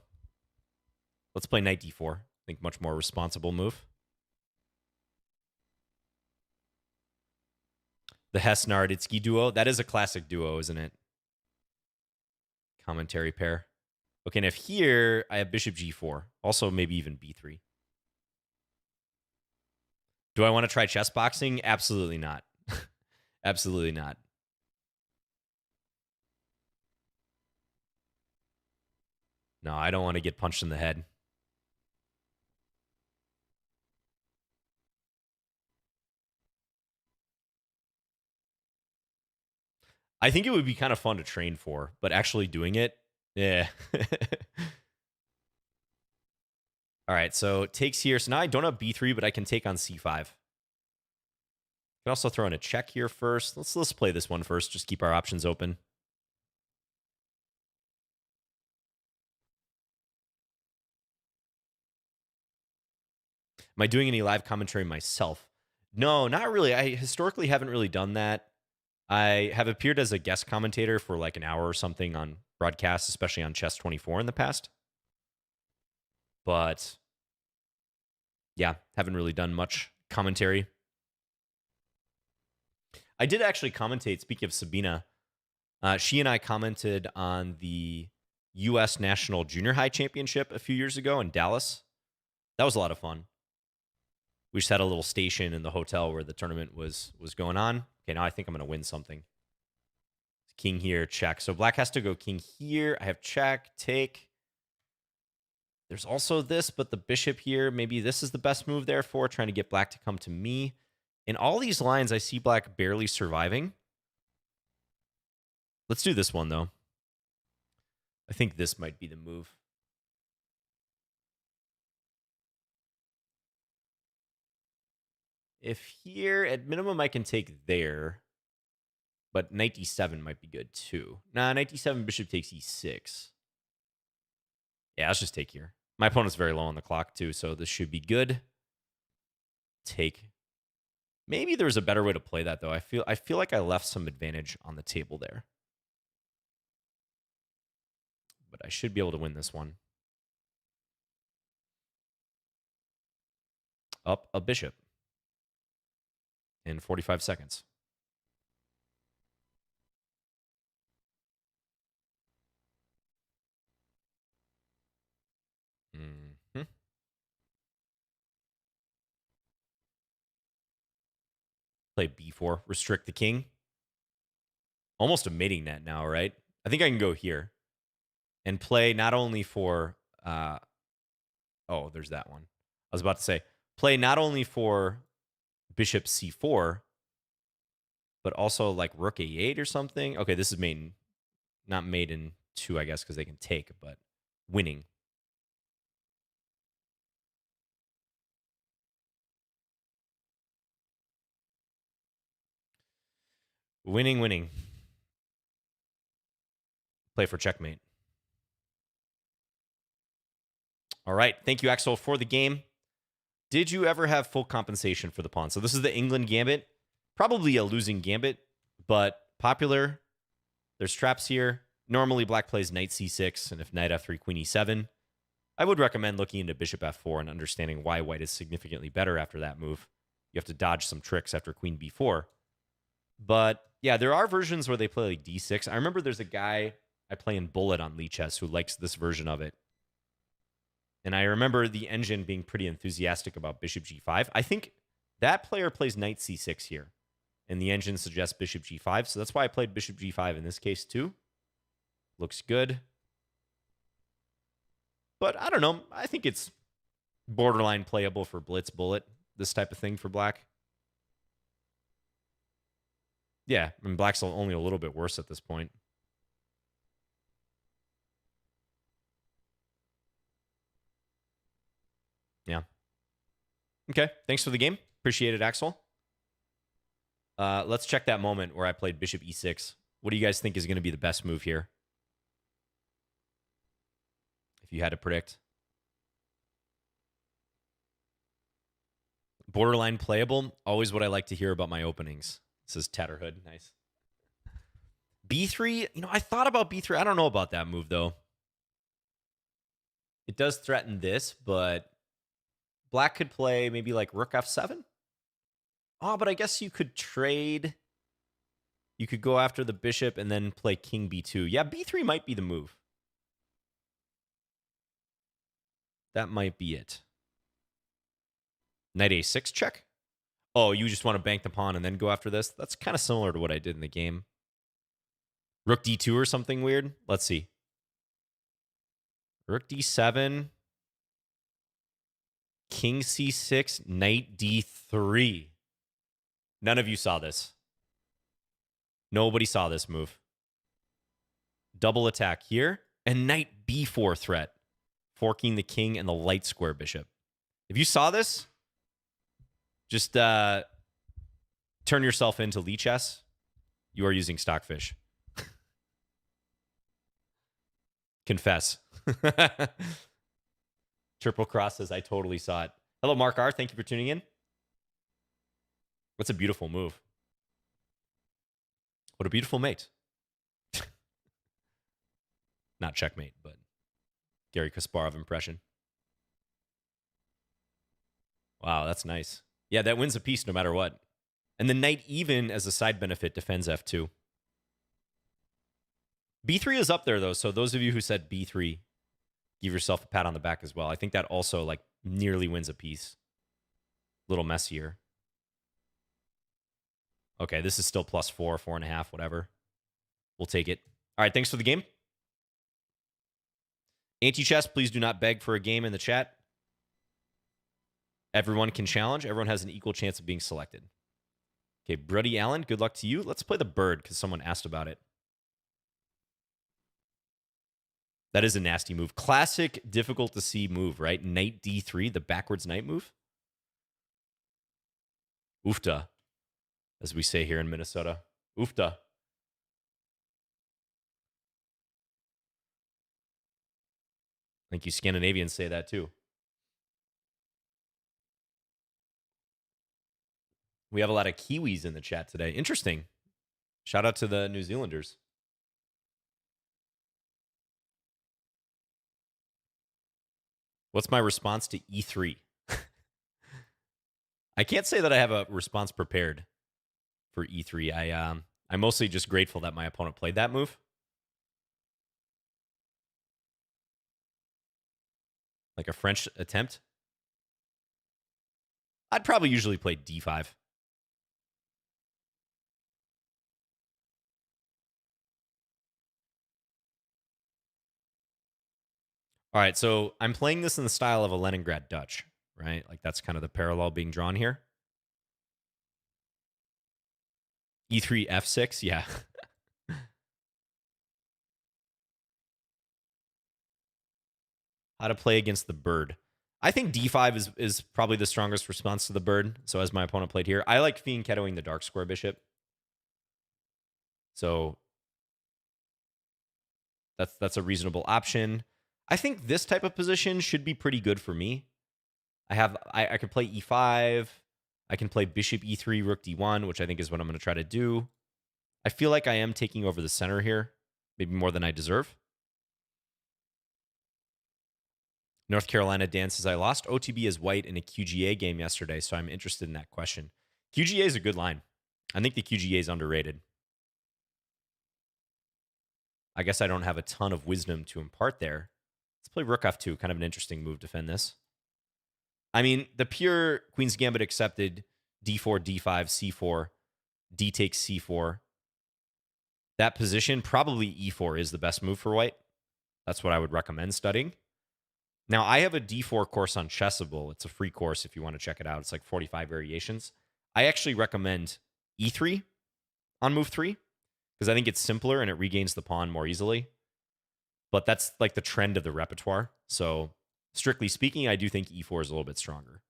Speaker 1: Let's play knight d4. I think much more responsible move. The Hess-Naroditsky duo. That is a classic duo, isn't it? Commentary pair. Okay, and if here I have bishop g4, also maybe even b3. Do I want to try chess boxing? Absolutely not. Absolutely not. No, I don't want to get punched in the head. I think it would be kind of fun to train for, but actually doing it, yeah. All right, so takes here. So now I don't have b3, but I can take on c5. I can also throw in a check here first. Let's play this one first. Just keep our options open. Am I doing any live commentary myself? No, not really. I historically haven't really done that. I have appeared as a guest commentator for like an hour or something on broadcasts, especially on Chess 24 in the past. But yeah, haven't really done much commentary. I did actually commentate, speaking of Sabina, she and I commented on the U.S. National Junior High Championship a few years ago in Dallas. That was a lot of fun. We just had a little station in the hotel where the tournament was going on. Okay, now I think I'm going to win something. King here, check. So black has to go king here. I have check, take. There's also this, but the bishop here, maybe this is the best move, therefore, trying to get black to come to me. In all these lines, I see black barely surviving. Let's do this one, though. I think this might be the move. If here, at minimum, I can take there. But knight d7 might be good, too. Nah, knight d7, bishop takes e6. Yeah, let's just take here. My opponent's very low on the clock, too, so this should be good. Take. Maybe there's a better way to play that, though. I feel like I left some advantage on the table there. But I should be able to win this one. Up a bishop in 45 seconds. Mm-hmm. Play b4, restrict the king. Almost a mating net now, right? I think I can go here and play not only for... oh, there's that one. I was about to say, play not only for bishop c4, but also like rook a8 or something. Okay, this is maiden. Not maiden 2, I guess, because they can take, but winning. Winning. Play for checkmate. All right. Thank you, Axel, for the game. Did you ever have full compensation for the pawn? So this is the England gambit. Probably a losing gambit, but popular. There's traps here. Normally, black plays knight c6, and if knight f3, queen e7. I would recommend looking into bishop f4 and understanding why white is significantly better after that move. You have to dodge some tricks after queen b4. But yeah, there are versions where they play like d6. I remember there's a guy I play in Bullet on Lichess who likes this version of it. And I remember the engine being pretty enthusiastic about bishop g5. I think that player plays knight c6 here. And the engine suggests bishop g5. So that's why I played bishop g5 in this case too. Looks good. But I don't know. I think it's borderline playable for blitz, bullet, this type of thing for black. Yeah, I mean, black's only a little bit worse at this point. Yeah. Okay, thanks for the game. Appreciate it, Axel. Let's check that moment where I played bishop e6. What do you guys think is going to be the best move here? If you had to predict. Borderline playable. Always what I like to hear about my openings. This is Tatterhood. Nice. b3, I thought about b3. I don't know about that move, though. It does threaten this, but black could play maybe like rook f7. Oh, but I guess you could trade. You could go after the bishop and then play king b2. Yeah, b3 might be the move. That might be it. Knight a6 check. Oh, you just want to bank the pawn and then go after this? That's kind of similar to what I did in the game. Rook d2 or something weird? Let's see. Rook d7. King c6. Knight d3. None of you saw this. Nobody saw this move. Double attack here. And knight b4 threat. Forking the king and the light square bishop. If you saw this, just turn yourself into Lichess. You are using Stockfish. Confess. Triple Cross says, I totally saw it. Hello, Mark R. Thank you for tuning in. What's a beautiful move? What a beautiful mate. Not checkmate, but Gary Kasparov impression. Wow, that's nice. Yeah, that wins a piece no matter what. And the knight even as a side benefit defends f2. b3 is up there, though, so those of you who said b3, give yourself a pat on the back as well. I think that also like nearly wins a piece. A little messier. Okay, this is still +4, 4.5, whatever. We'll take it. All right, thanks for the game. Anti-chess, please do not beg for a game in the chat. Everyone can challenge. Everyone has an equal chance of being selected. Okay, Bruddy Allen, good luck to you. Let's play the bird because someone asked about it. That is a nasty move. Classic, difficult to see move, right? Knight d3, the backwards knight move. Oofta, as we say here in Minnesota. Oofta. I think you Scandinavians say that too. We have a lot of Kiwis in the chat today. Interesting. Shout out to the New Zealanders. What's my response to e3? I can't say that I have a response prepared for e3. I'm mostly just grateful that my opponent played that move. Like a French attempt. I'd probably usually play d5. All right, so I'm playing this in the style of a Leningrad Dutch, right? Like that's kind of the parallel being drawn here. E3, F6, yeah. How to play against the bird. I think d5 is probably the strongest response to the bird. So as my opponent played here, I like fianchettoing the dark square bishop. So that's a reasonable option. I think this type of position should be pretty good for me. I could play e5. I can play bishop e3, rook d1, which I think is what I'm going to try to do. I feel like I am taking over the center here, maybe more than I deserve. North Carolina Dan says, I lost OTB as white in a QGA game yesterday, so I'm interested in that question. QGA is a good line. I think the QGA is underrated. I guess I don't have a ton of wisdom to impart there. Let's play rook f2, kind of an interesting move to defend this. I mean, the pure Queen's Gambit accepted d4, d5, c4, d takes c4. That position, probably e4 is the best move for white. That's what I would recommend studying. Now, I have a d4 course on Chessable. It's a free course if you want to check it out. It's like 45 variations. I actually recommend e3 on move 3 because I think it's simpler and it regains the pawn more easily. But that's like the trend of the repertoire. So strictly speaking, I do think e4 is a little bit stronger.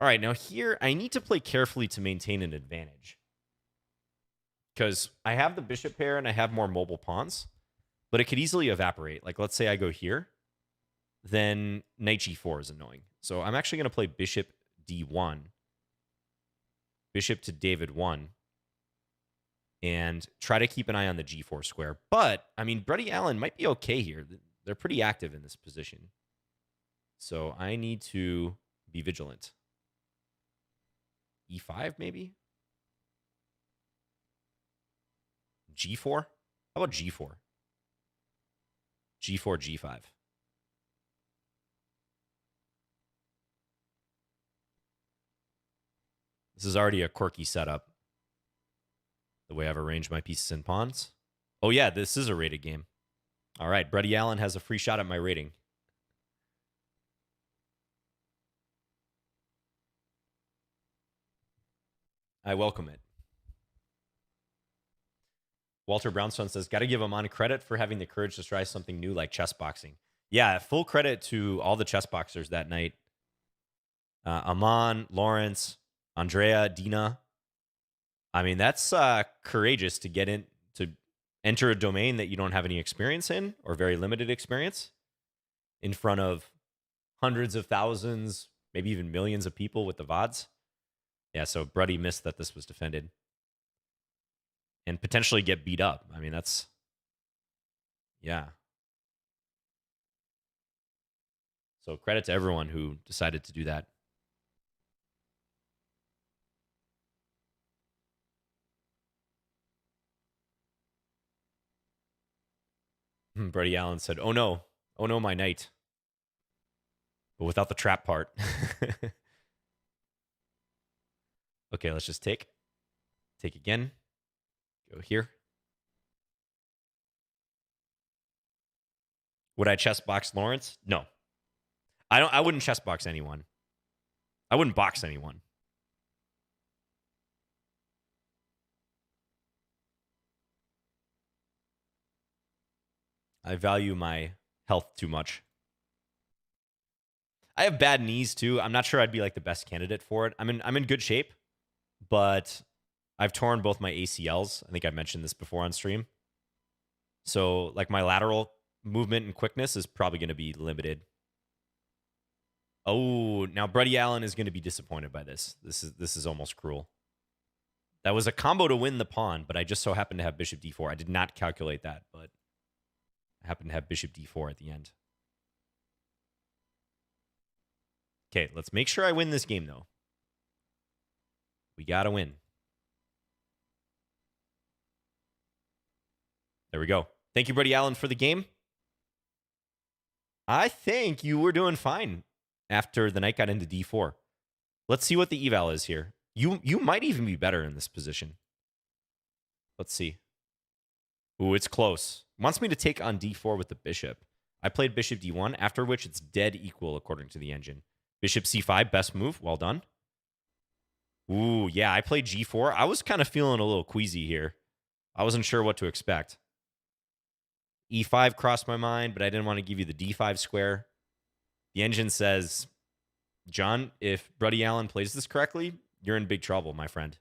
Speaker 1: All right, now here, I need to play carefully to maintain an advantage. Because I have the bishop pair and I have more mobile pawns. But it could easily evaporate. Like, let's say I go here. Then knight g4 is annoying. So I'm actually going to play bishop d1. Bishop to David 1. And try to keep an eye on the g4 square. But, I mean, Bruddy Allen might be okay here. They're pretty active in this position. So I need to be vigilant. e5, maybe? g4? How about g4? g4, g5. This is already a quirky setup. The way I've arranged my pieces and pawns. Oh, yeah, this is a rated game. All right, Brady Allen has a free shot at my rating. I welcome it. Walter Brownstone says, got to give Amon credit for having the courage to try something new like chess boxing. Yeah, full credit to all the chess boxers that night. Amon, Lawrence, Andrea, Dina. I mean, that's courageous to get in, to enter a domain that you don't have any experience in or very limited experience in front of hundreds of thousands, maybe even millions of people with the VODs. Yeah, so Bruddy missed that this was defended and potentially get beat up. I mean, that's, yeah. So credit to everyone who decided to do that. Brady Allen said, oh no, my knight. But without the trap part. Okay, let's just take. Take again. Go here. Would I chess box Lawrence? No. I wouldn't chess box anyone. I wouldn't box anyone. I value my health too much. I have bad knees too. I'm not sure I'd be like the best candidate for it. I'm in good shape, but I've torn both my ACLs. I think I mentioned this before on stream. So like my lateral movement and quickness is probably going to be limited. Oh, now Brady Allen is going to be disappointed by this. This is almost cruel. That was a combo to win the pawn, but I just so happened to have bishop d4. I did not calculate that, but I happened to have bishop d4 at the end. Okay, let's make sure I win this game, though. We got to win. There we go. Thank you, Brady Allen, for the game. I think you were doing fine after the knight got into d4. Let's see what the eval is here. You might even be better in this position. Let's see. Ooh, it's close. Wants me to take on d4 with the bishop. I played bishop d1, after which it's dead equal according to the engine. Bishop c5, best move. Well done. Ooh, yeah, I played g4. I was kind of feeling a little queasy here. I wasn't sure what to expect. e5 crossed my mind, but I didn't want to give you the d5 square. The engine says, John, if Brady Allen plays this correctly, you're in big trouble, my friend.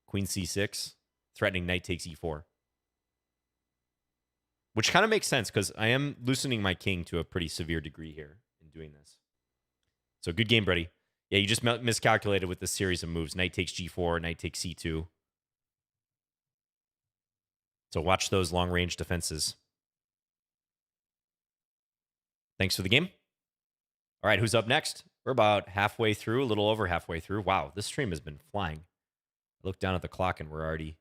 Speaker 1: Queen c6, threatening knight takes e4. Which kind of makes sense because I am loosening my king to a pretty severe degree here in doing this. So good game, Brady. Yeah, you just miscalculated with this series of moves. Knight takes g4, knight takes c2. So watch those long-range defenses. Thanks for the game. All right, who's up next? We're about halfway through, a little over halfway through. Wow, this stream has been flying. I look down at the clock and we're already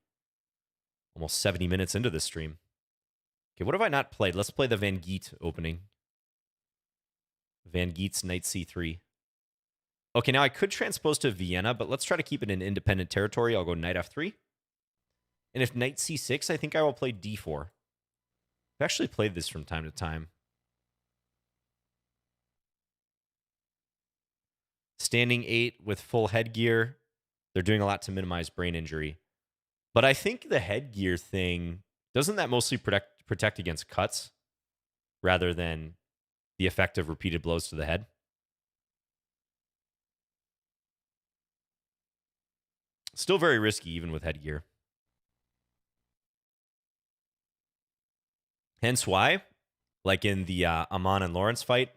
Speaker 1: almost 70 minutes into this stream. Okay, what have I not played? Let's play the Van Geet opening. Van Geet's knight c3. Okay, now I could transpose to Vienna, but let's try to keep it in independent territory. I'll go knight f3. And if knight c6, I think I will play d4. I've actually played this from time to time. Standing 8 with full headgear. They're doing a lot to minimize brain injury. But I think the headgear thing, doesn't that mostly protect against cuts rather than the effect of repeated blows to the head? Still very risky, even with headgear. Hence why, like in the Amon and Lawrence fight,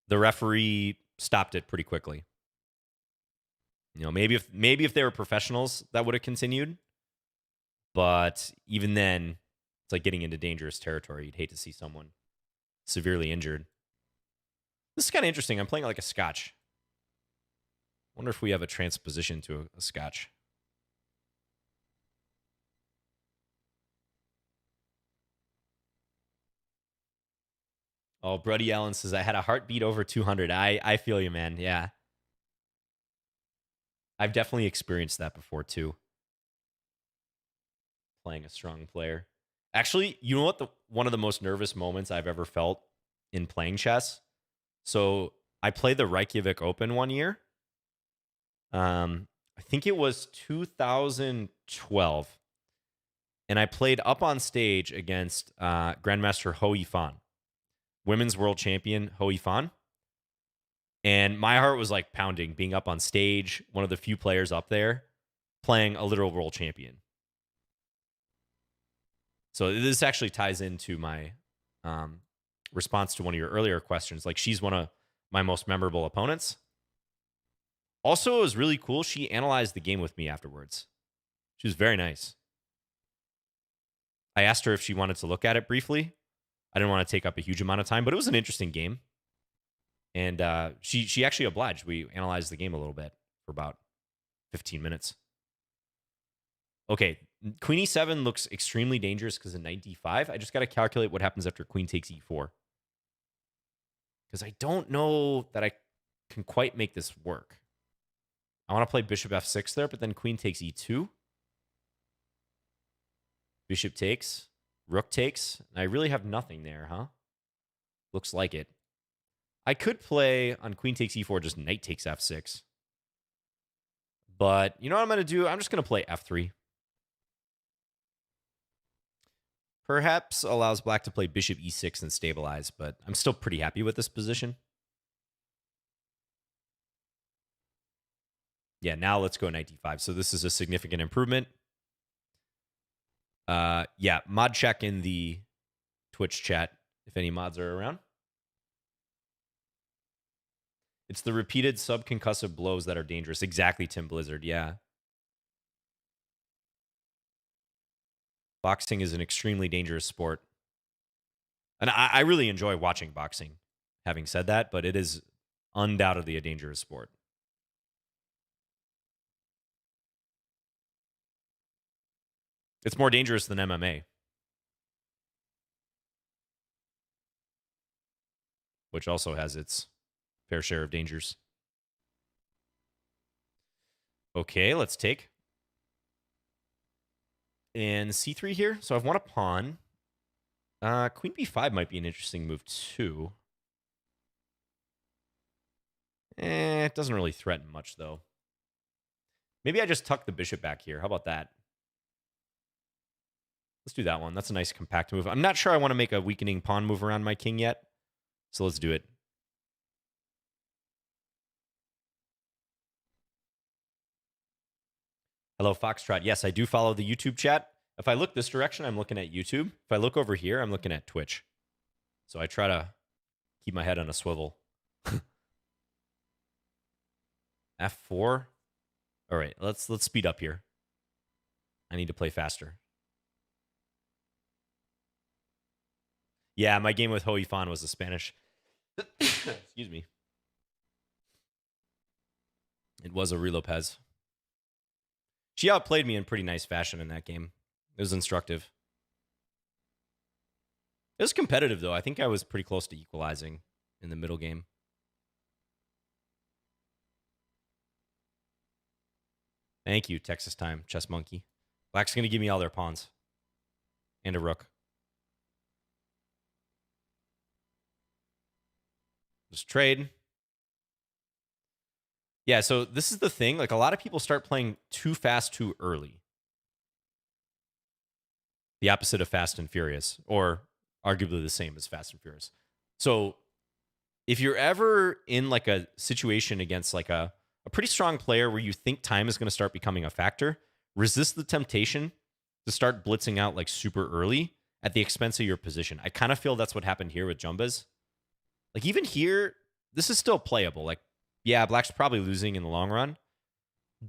Speaker 1: the referee stopped it pretty quickly. You know, maybe if they were professionals, that would have continued. But even then, it's like getting into dangerous territory. You'd hate to see someone severely injured. This is kind of interesting. I'm playing like a Scotch. Wonder if we have a transposition to a Scotch. Oh, Brody Allen says, I had a heartbeat over 200. I feel you, man. Yeah. I've definitely experienced that before, too. Playing a strong player. Actually, you know what? One of the most nervous moments I've ever felt in playing chess. So I played the Reykjavik Open one year. I think it was 2012, and I played up on stage against Grandmaster Ho Yifan, women's world champion Ho Yifan. And my heart was like pounding being up on stage, one of the few players up there playing a literal world champion. So this actually ties into my response to one of your earlier questions. Like, she's one of my most memorable opponents. Also, it was really cool. She analyzed the game with me afterwards. She was very nice. I asked her if she wanted to look at it briefly. I didn't want to take up a huge amount of time, but it was an interesting game. And she actually obliged. We analyzed the game a little bit for about 15 minutes. Okay, queen e7 looks extremely dangerous because of knight d5. I just got to calculate what happens after queen takes e4. Because I don't know that I can quite make this work. I want to play bishop f6 there, but then queen takes e2. Bishop takes. Rook takes. I really have nothing there, huh? Looks like it. I could play on queen takes e4, just knight takes f6. But you know what I'm going to do? I'm just going to play f3. Perhaps allows black to play bishop e6 and stabilize, but I'm still pretty happy with this position. Yeah, now let's go knight d5. So this is a significant improvement. Yeah, mod check in the Twitch chat if any mods are around. It's the repeated subconcussive blows that are dangerous. Exactly, Tim Blizzard. Yeah. Boxing is an extremely dangerous sport. And I really enjoy watching boxing, having said that, but it is undoubtedly a dangerous sport. It's more dangerous than MMA, which also has its fair share of dangers. Okay, let's take. And c3 here. So I've won a pawn. Queen b5 might be an interesting move too. It doesn't really threaten much, though. Maybe I just tuck the bishop back here. How about that? Let's do that one. That's a nice compact move. I'm not sure I want to make a weakening pawn move around my king yet, so let's do it. Hello, Foxtrot. Yes, I do follow the YouTube chat. If I look this direction, I'm looking at YouTube. If I look over here, I'm looking at Twitch. So I try to keep my head on a swivel. F4. All right, let's speed up here. I need to play faster. Yeah, my game with Ho Yifan was the Spanish. Excuse me. It was Uri Lopez. She outplayed me in pretty nice fashion in that game. It was instructive. It was competitive, though. I think I was pretty close to equalizing in the middle game. Thank you, Texas Time, Chess Monkey. Black's going to give me all their pawns. And a rook. Just trade. Yeah, so this is the thing. Like, a lot of people start playing too fast too early. The opposite of Fast and Furious, or arguably the same as Fast and Furious. So if you're ever in like a situation against like a pretty strong player where you think time is going to start becoming a factor, resist the temptation to start blitzing out like super early at the expense of your position. I kind of feel that's what happened here with Jumbas. Like, even here, this is still playable. Like, yeah, Black's probably losing in the long run,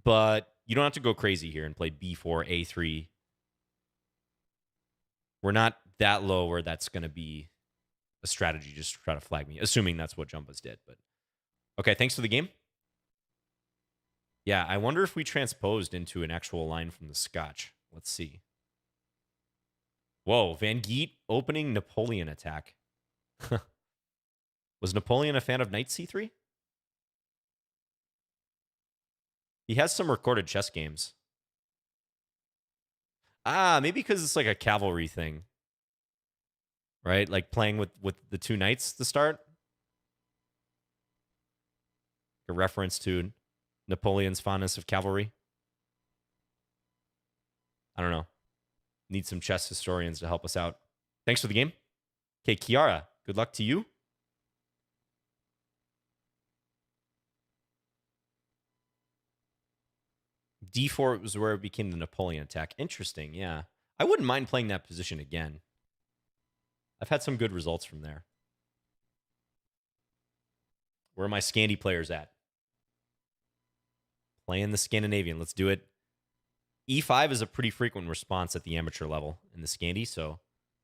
Speaker 1: but you don't have to go crazy here and play B4, A3. We're not that low where that's going to be a strategy just to try to flag me, assuming that's what Jumbas did. But okay, thanks for the game. Yeah, I wonder if we transposed into an actual line from the Scotch. Let's see. Whoa, Van Geet opening Napoleon attack. Was Napoleon a fan of knight c3? He has some recorded chess games. Ah, maybe because it's like a cavalry thing. right? Like playing with the two knights to start. A reference to Napoleon's fondness of cavalry. I don't know. Need some chess historians to help us out. Thanks for the game. Okay, Kiara, good luck to you. D4 was where it became the Napoleon attack. Interesting, yeah. I wouldn't mind playing that position again. I've had some good results from there. Where are my Scandi players at? Playing the Scandinavian. Let's do it. E5 is a pretty frequent response at the amateur level in the Scandi. So,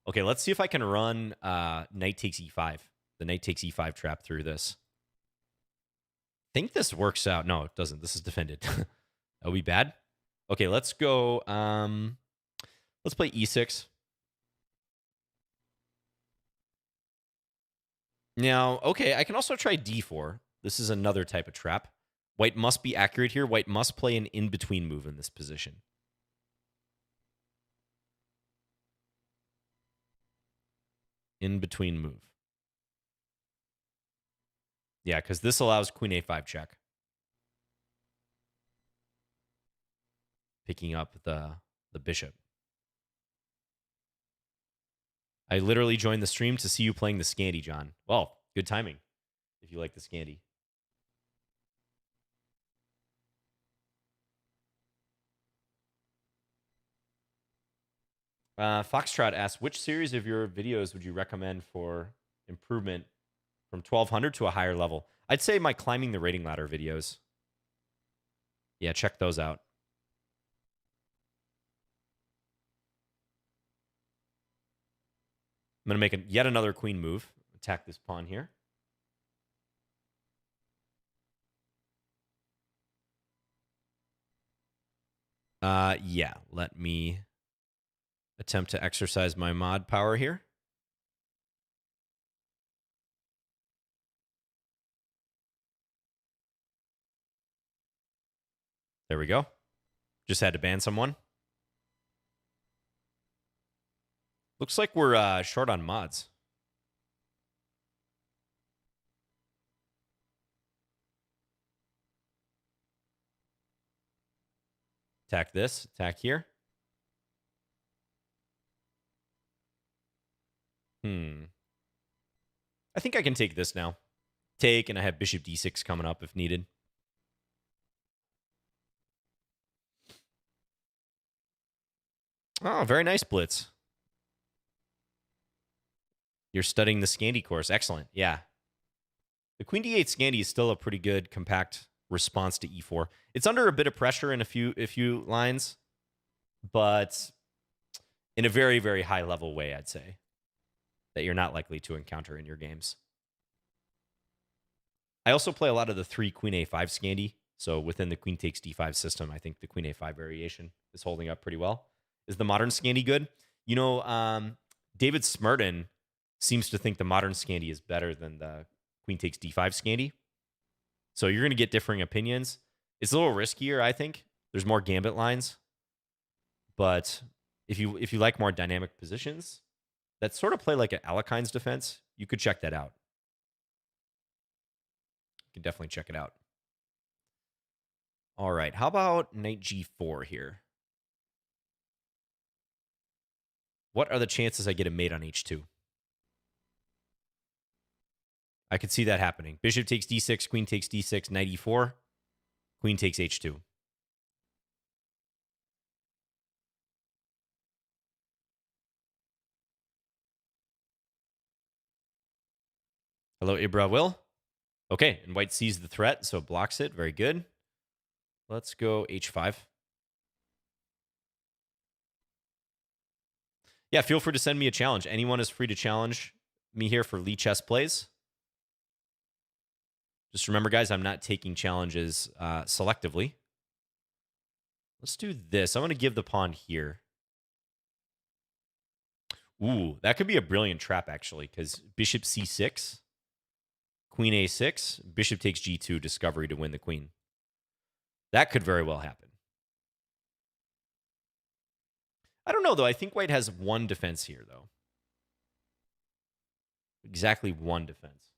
Speaker 1: okay, let's see if I can run knight takes E5. The knight takes E5 trap through this. I think this works out. No, it doesn't. This is defended. That would be bad. Okay, let's go. Let's play E6. Now, okay, I can also try D4. This is another type of trap. White must be accurate here. White must play an in-between move in this position. In-between move. Yeah, because this allows queen A5 check. Picking up the bishop. I literally joined the stream to see you playing the Scandi, John. Well, good timing if you like the Scandi. Foxtrot asks, which series of your videos would you recommend for improvement from 1200 to a higher level? I'd say my climbing the rating ladder videos. Yeah, check those out. I'm going to make yet another queen move. Attack this pawn here. Yeah, let me attempt to exercise my mod power here. There we go. Just had to ban someone. Looks like we're short on mods. Attack this. Attack here. I think I can take this now. Take, and I have bishop d6 coming up if needed. Oh, very nice, Blitz. You're studying the Scandi course. Excellent. Yeah. The queen d8 Scandi is still a pretty good, compact response to e4. It's under a bit of pressure in a few lines, but in a very, very high level way, I'd say, that you're not likely to encounter in your games. I also play a lot of the 3 queen a5 Scandi. So within the queen takes d5 system, I think the queen a5 variation is holding up pretty well. Is the modern Scandi good? You know, David Smerden seems to think the modern Scandi is better than the queen takes d5 Scandi. So you're going to get differing opinions. It's a little riskier, I think. There's more gambit lines. But if you like more dynamic positions that sort of play like an Alekine's defense, you could check that out. You can definitely check it out. All right, how about knight g4 here? What are the chances I get a mate on h2? I could see that happening. Bishop takes d6, queen takes d6, knight e4, queen takes h2. Hello, Ibra Will. Okay, and white sees the threat, so blocks it. Very good. Let's go h5. Yeah, feel free to send me a challenge. Anyone is free to challenge me here for Lichess plays. Just remember, guys, I'm not taking challenges selectively. Let's do this. I'm going to give the pawn here. Ooh, that could be a brilliant trap, actually, because bishop c6, queen a6, bishop takes g2, discovery to win the queen. That could very well happen. I don't know, though. I think white has one defense here, though. Exactly 1 defense.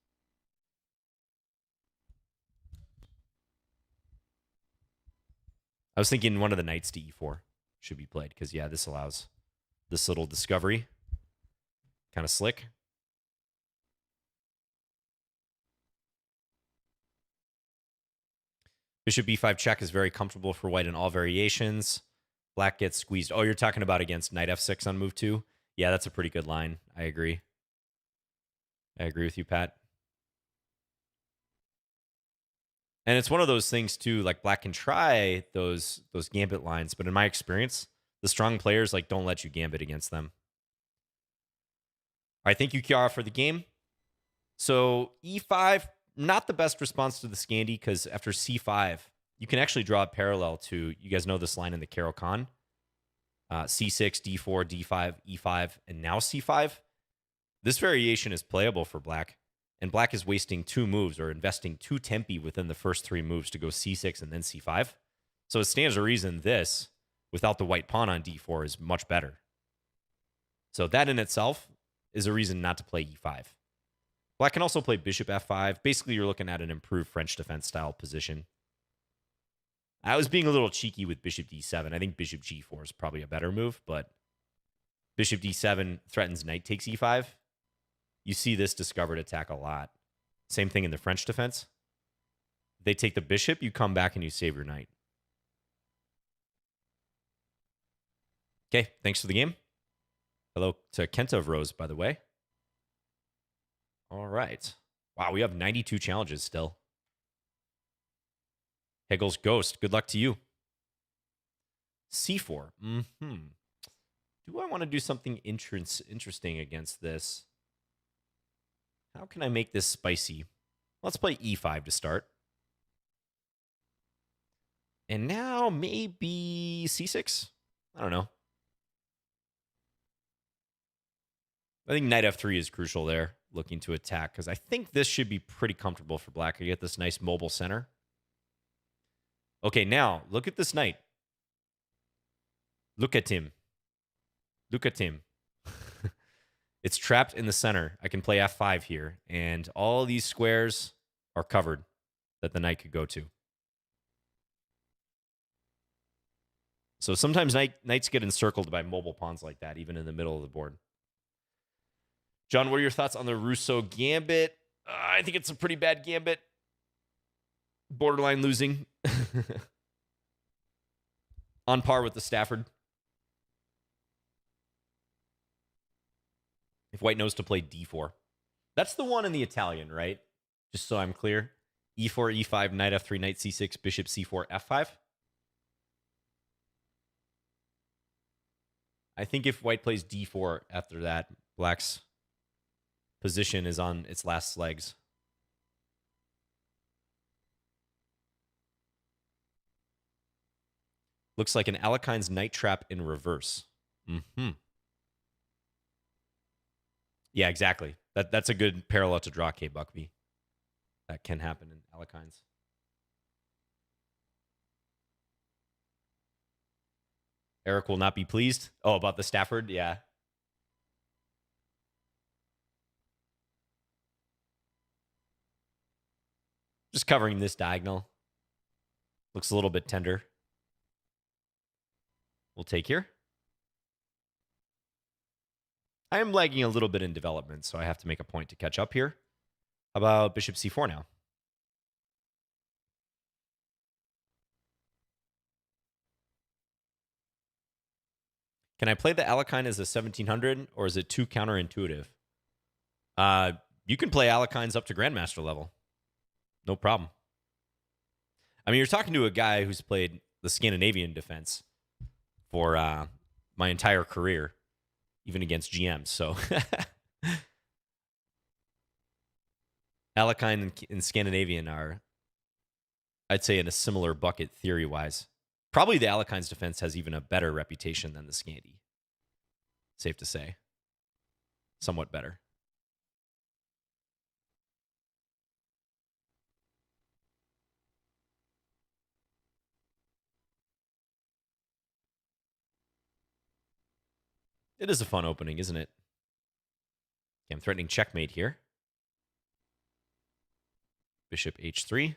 Speaker 1: I was thinking one of the knights to e4 should be played because, yeah, this allows this little discovery. Kind of slick. Bishop b5 check is very comfortable for white in all variations. Black gets squeezed. Oh, you're talking about against knight f6 on move 2? Yeah, that's a pretty good line. I agree. I agree with you, Pat. And it's one of those things too, like black can try those gambit lines, but in my experience, the strong players like don't let you gambit against them. All right, thank you, Kiara, for the game. So e5, not the best response to the Scandi because after c5, you can actually draw a parallel to, you guys know this line in the Carol Khan, c6, d4, d5, e5, and now c5. This variation is playable for black, and black is wasting 2 moves or investing 2 tempi within the first 3 moves to go c6 and then c5. So it stands to reason this, without the white pawn on d4, is much better. So that in itself is a reason not to play e5. Black can also play bishop f5. Basically, you're looking at an improved French defense style position. I was being a little cheeky with bishop d7. I think bishop g4 is probably a better move, but bishop d7 threatens knight takes e5. You see this discovered attack a lot. Same thing in the French defense. They take the bishop, you come back and you save your knight. Okay, thanks for the game. Hello to Kenta of Rose, by the way. All right. Wow, we have 92 challenges still. Hegel's Ghost, good luck to you. c4. Do I want to do something interesting against this? How can I make this spicy? Let's play e5 to start. And now maybe c6? I don't know. I think knight f3 is crucial there, looking to attack, because I think this should be pretty comfortable for black. You get this nice mobile center. Okay, now, look at this knight. Look at him. Look at him. It's trapped in the center. I can play f5 here, and all these squares are covered that the knight could go to. So sometimes knights get encircled by mobile pawns like that, even in the middle of the board. John, what are your thoughts on the Rousseau gambit? I think it's a pretty bad gambit. Borderline losing. On par with the Stafford. If white knows to play d4. That's the one in the Italian, right? Just so I'm clear. e4, e5, knight f3, knight c6, bishop c4, f5. I think if white plays d4 after that, black's position is on its last legs. Looks like an Alekine's knight trap in reverse. Yeah, exactly. That's a good parallel to draw, K. Buckby. That can happen in Alekine's. Eric will not be pleased. Oh, about the Stafford? Yeah. Just covering this diagonal. Looks a little bit tender. We'll take here. I am lagging a little bit in development, so I have to make a point to catch up here. How about bishop c4 now? Can I play the Alekhine as a 1700, or is it too counterintuitive? You can play Alekhines up to Grandmaster level. No problem. I mean, you're talking to a guy who's played the Scandinavian defense for my entire career, even against GMs. So Alekhine and Scandinavian are, I'd say, in a similar bucket theory-wise. Probably the Alekhine's defense has even a better reputation than the Scandi. Safe to say. Somewhat better. It is a fun opening, isn't it? I'm threatening checkmate here. Bishop h3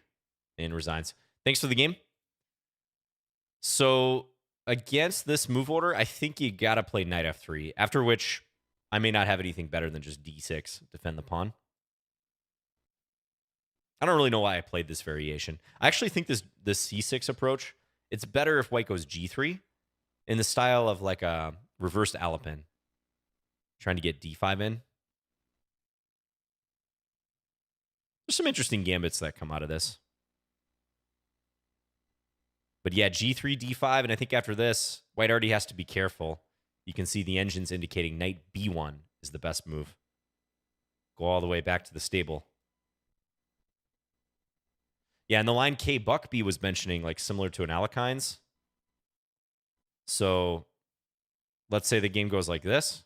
Speaker 1: and resigns. Thanks for the game. So against this move order, I think you got to play knight f3, after which I may not have anything better than just d6, defend the pawn. I don't really know why I played this variation. I actually think this c6 approach, it's better if white goes g3 in the style of like a reversed Alapin, trying to get d5 in. There's some interesting gambits that come out of this. But yeah, g3, d5, and I think after this, white already has to be careful. You can see the engines indicating knight b1 is the best move. Go all the way back to the stable. Yeah, and the line K Buckby was mentioning, like similar to an Alekhines. So let's say the game goes like this.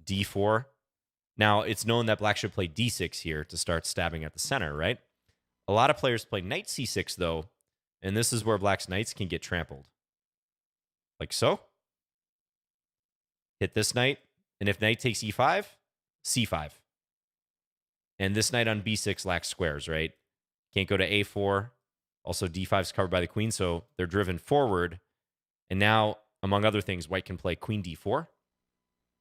Speaker 1: d4. Now, it's known that black should play d6 here to start stabbing at the center, right? A lot of players play knight c6, though, and this is where black's knights can get trampled. Like so. Hit this knight, and if knight takes e5, c5. And this knight on b6 lacks squares, right? Can't go to a4. Also, d5 is covered by the queen, so they're driven forward. And now, among other things, white can play queen d4,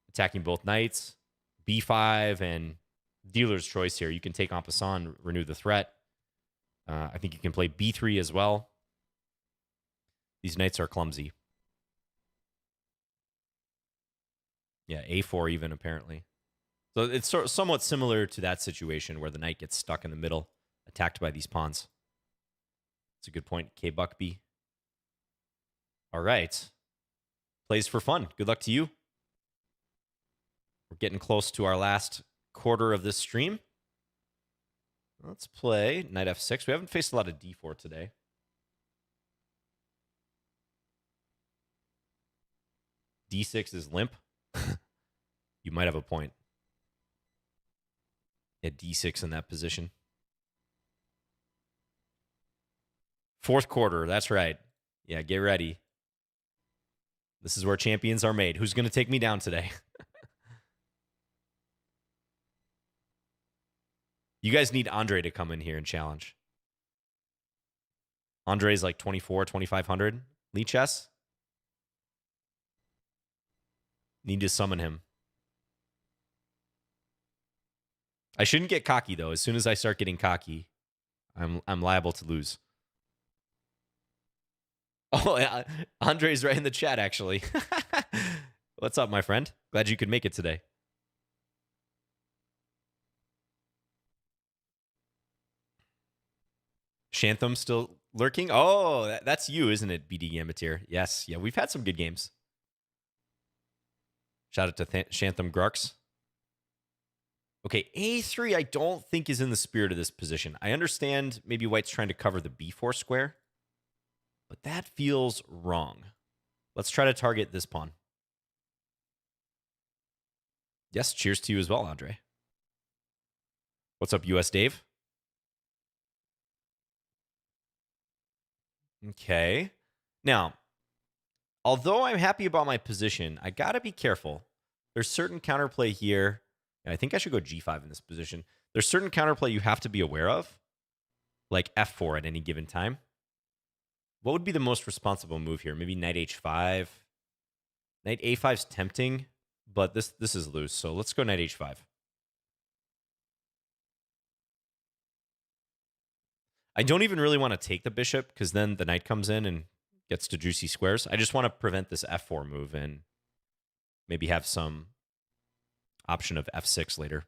Speaker 1: attacking both knights, b5, and dealer's choice here. You can take en passant, renew the threat. I think you can play b3 as well. These knights are clumsy. Yeah, a4 even, apparently. So it's somewhat similar to that situation where the knight gets stuck in the middle, attacked by these pawns. It's a good point, K Buckby. All right. Plays for fun. Good luck to you. We're getting close to our last quarter of this stream. Let's play knight f6. We haven't faced a lot of d4 today. d6 is limp. You might have a point. Yeah, d6 in that position. Fourth quarter, that's right. Yeah, get ready. This is where champions are made. Who's going to take me down today? You guys need Andre to come in here and challenge. Andre's like 24, 2,500. Lichess. Need to summon him. I shouldn't get cocky, though. As soon as I start getting cocky, I'm liable to lose. Oh, Andre's right in the chat, actually. What's up, my friend? Glad you could make it today. Shantham still lurking? Oh, that's you, isn't it, BD Gambitier? Yes. Yeah, we've had some good games. Shout out to Shantham Grux. Okay, a3 I don't think is in the spirit of this position. I understand maybe white's trying to cover the b4 square, but that feels wrong. Let's try to target this pawn. Yes, cheers to you as well, Andre. What's up, US Dave? Okay. Now, although I'm happy about my position, I got to be careful. There's certain counterplay here. I think I should go g5 in this position. There's certain counterplay you have to be aware of, like f4 at any given time. What would be the most responsible move here? Maybe knight h5. Knight a5 is tempting, but this is loose. So let's go knight h5. I don't even really want to take the bishop because then the knight comes in and gets to juicy squares. I just want to prevent this f4 move and maybe have some option of f6 later.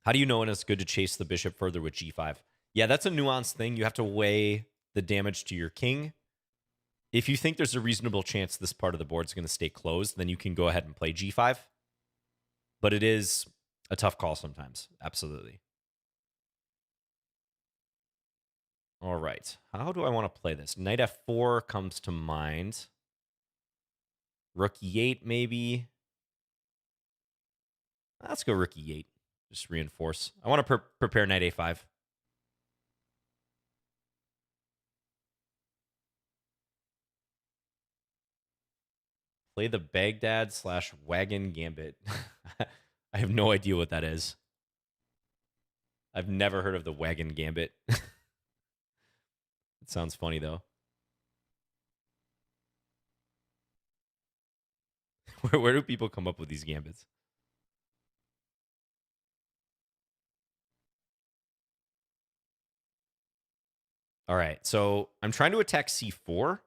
Speaker 1: How do you know when it's good to chase the bishop further with g5? Yeah, that's a nuanced thing. You have to weigh the damage to your king. If you think there's a reasonable chance this part of the board is going to stay closed, then you can go ahead and play g5. But it is a tough call sometimes. Absolutely. All right. How do I want to play this? Knight f4 comes to mind. Rook e8 maybe. Let's go rook e8. Just reinforce. I want to prepare knight a5. Play the Baghdad / Wagon Gambit. I have no idea what that is. I've never heard of the Wagon Gambit. It sounds funny, though. Where do people come up with these gambits? All right, so I'm trying to attack c4.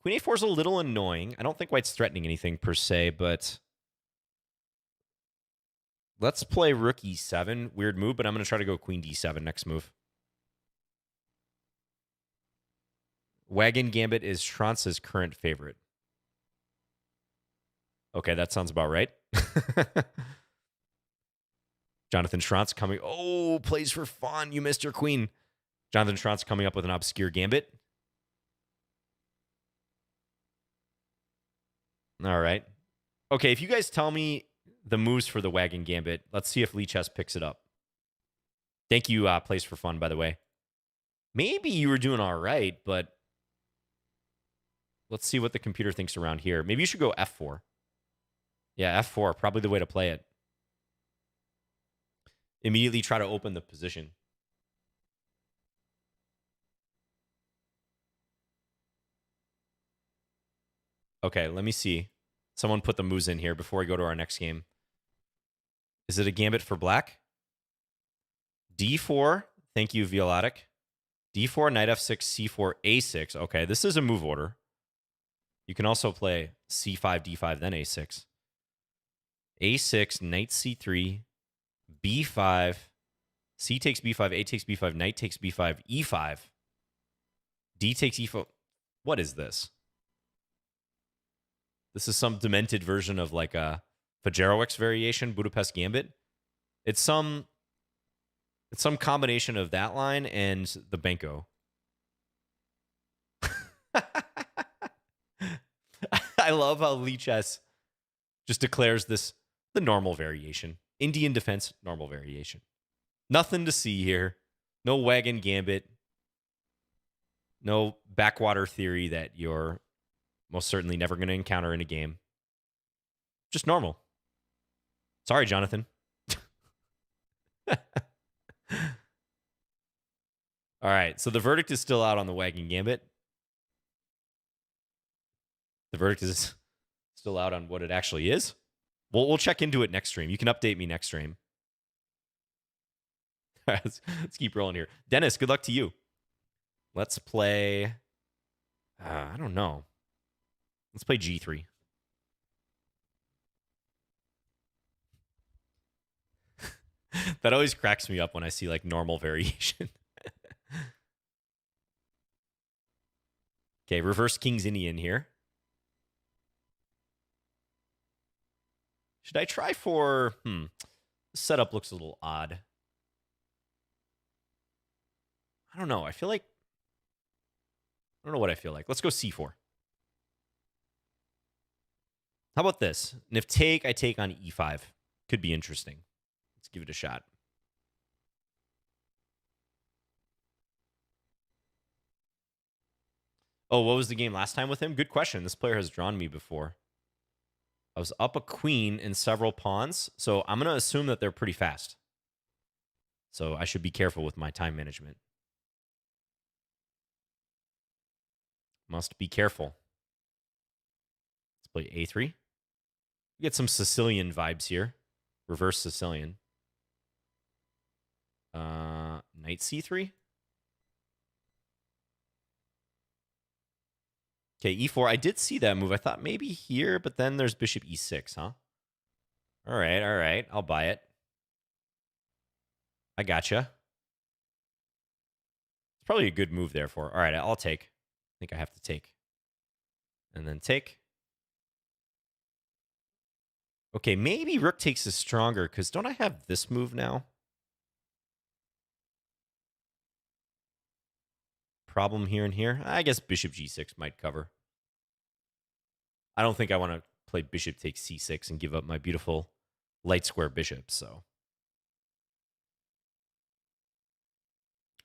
Speaker 1: Queen a4 is a little annoying. I don't think white's threatening anything per se, but let's play rook e7. Weird move, but I'm going to try to go queen d7 next move. Wagon Gambit is Schrantz's current favorite. Okay, that sounds about right. Jonathan Schrantz coming. Oh, plays for fun. You missed your queen. Jonathan Schrantz coming up with an obscure gambit. All right. Okay, if you guys tell me the moves for the Wagon Gambit, let's see if Lichess picks it up. Thank you, Plays for Fun, by the way. Maybe you were doing all right, but let's see what the computer thinks around here. Maybe you should go f4. Yeah, f4, probably the way to play it. Immediately try to open the position. Okay, let me see. Someone put the moves in here before we go to our next game. Is it a gambit for black? D4. Thank you, Violatic. D4, knight f6, c4, a6. Okay, this is a move order. You can also play c5, d5, then a6. A6, knight c3, b5, c takes b5, a takes b5, knight takes b5, e5, d takes e4. What is this? This is some demented version of like a Fajerowicz variation, Budapest Gambit. It's some combination of that line and the Benko. I love how Lichess just declares this the normal variation. Indian defense, normal variation. Nothing to see here. No Wagon Gambit. No backwater theory that you're most certainly never going to encounter in a game. Just normal. Sorry, Jonathan. All right, so the verdict is still out on the Wagon Gambit. The verdict is still out on what it actually is. We'll check into it next stream. You can update me next stream. All right, let's keep rolling here. Dennis, good luck to you. Let's play... I don't know. Let's play G3. That always cracks me up when I see like normal variation. Okay, reverse King's Indian here. Should I try for... The setup looks a little odd. I don't know. I feel like... I don't know what I feel like. Let's go c4. How about this? And if take, I take on e5. Could be interesting. Let's give it a shot. Oh, what was the game last time with him? Good question. This player has drawn me before. I was up a queen and several pawns, so I'm going to assume that they're pretty fast. So I should be careful with my time management. Must be careful. Let's play a3. Get some Sicilian vibes here. Reverse Sicilian. Knight c3. Okay, e4. I did see that move. I thought maybe here, but then there's bishop e6, huh? All right, all right. I'll buy it. I gotcha. It's probably a good move, therefore. All right, I'll take. I think I have to take. And then take. Okay, maybe rook takes is stronger, because don't I have this move now? Problem here and here. I guess bishop g6 might cover. I don't think I want to play bishop takes c6 and give up my beautiful light square bishop, so.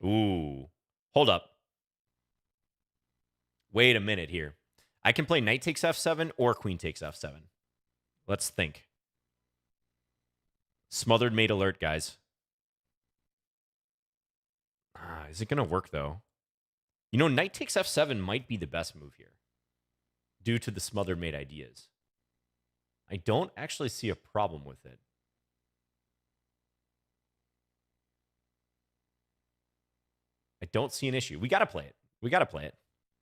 Speaker 1: Ooh. Hold up. Wait a minute here. I can play knight takes f7 or queen takes f7. Let's think. Smothered mate alert, guys. Is it going to work, though? You know, knight takes f7 might be the best move here due to the smothered mate ideas. I don't actually see a problem with it. I don't see an issue. We got to play it. We got to play it.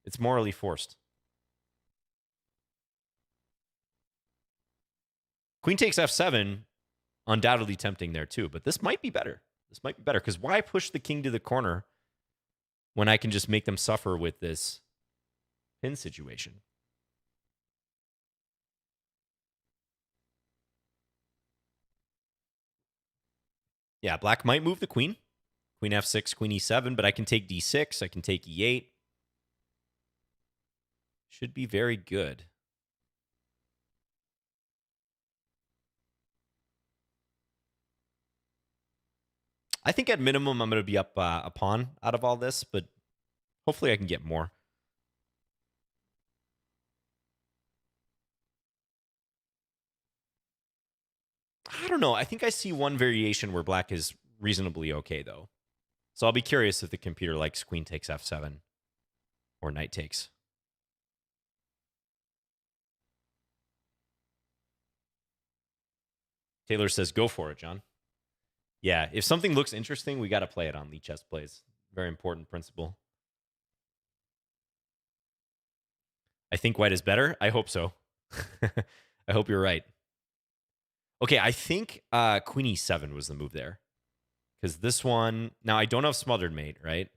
Speaker 1: It's morally forced. Queen takes f7, undoubtedly tempting there too, but this might be better. This might be better, because why push the king to the corner when I can just make them suffer with this pin situation? Yeah, black might move the queen. Queen f6, queen e7, but I can take d6. I can take e8. Should be very good. I think at minimum I'm going to be up a pawn out of all this, but hopefully I can get more. I don't know. I think I see one variation where black is reasonably okay, though. So I'll be curious if the computer likes queen takes f7 or knight takes. Taylor says, go for it, John. Yeah, if something looks interesting, we got to play it on Lichess Plays. Very important principle. I think white is better. I hope so. I hope you're right. Okay, I think queen e7 was the move there. Because this one... Now, I don't have smothered mate, right?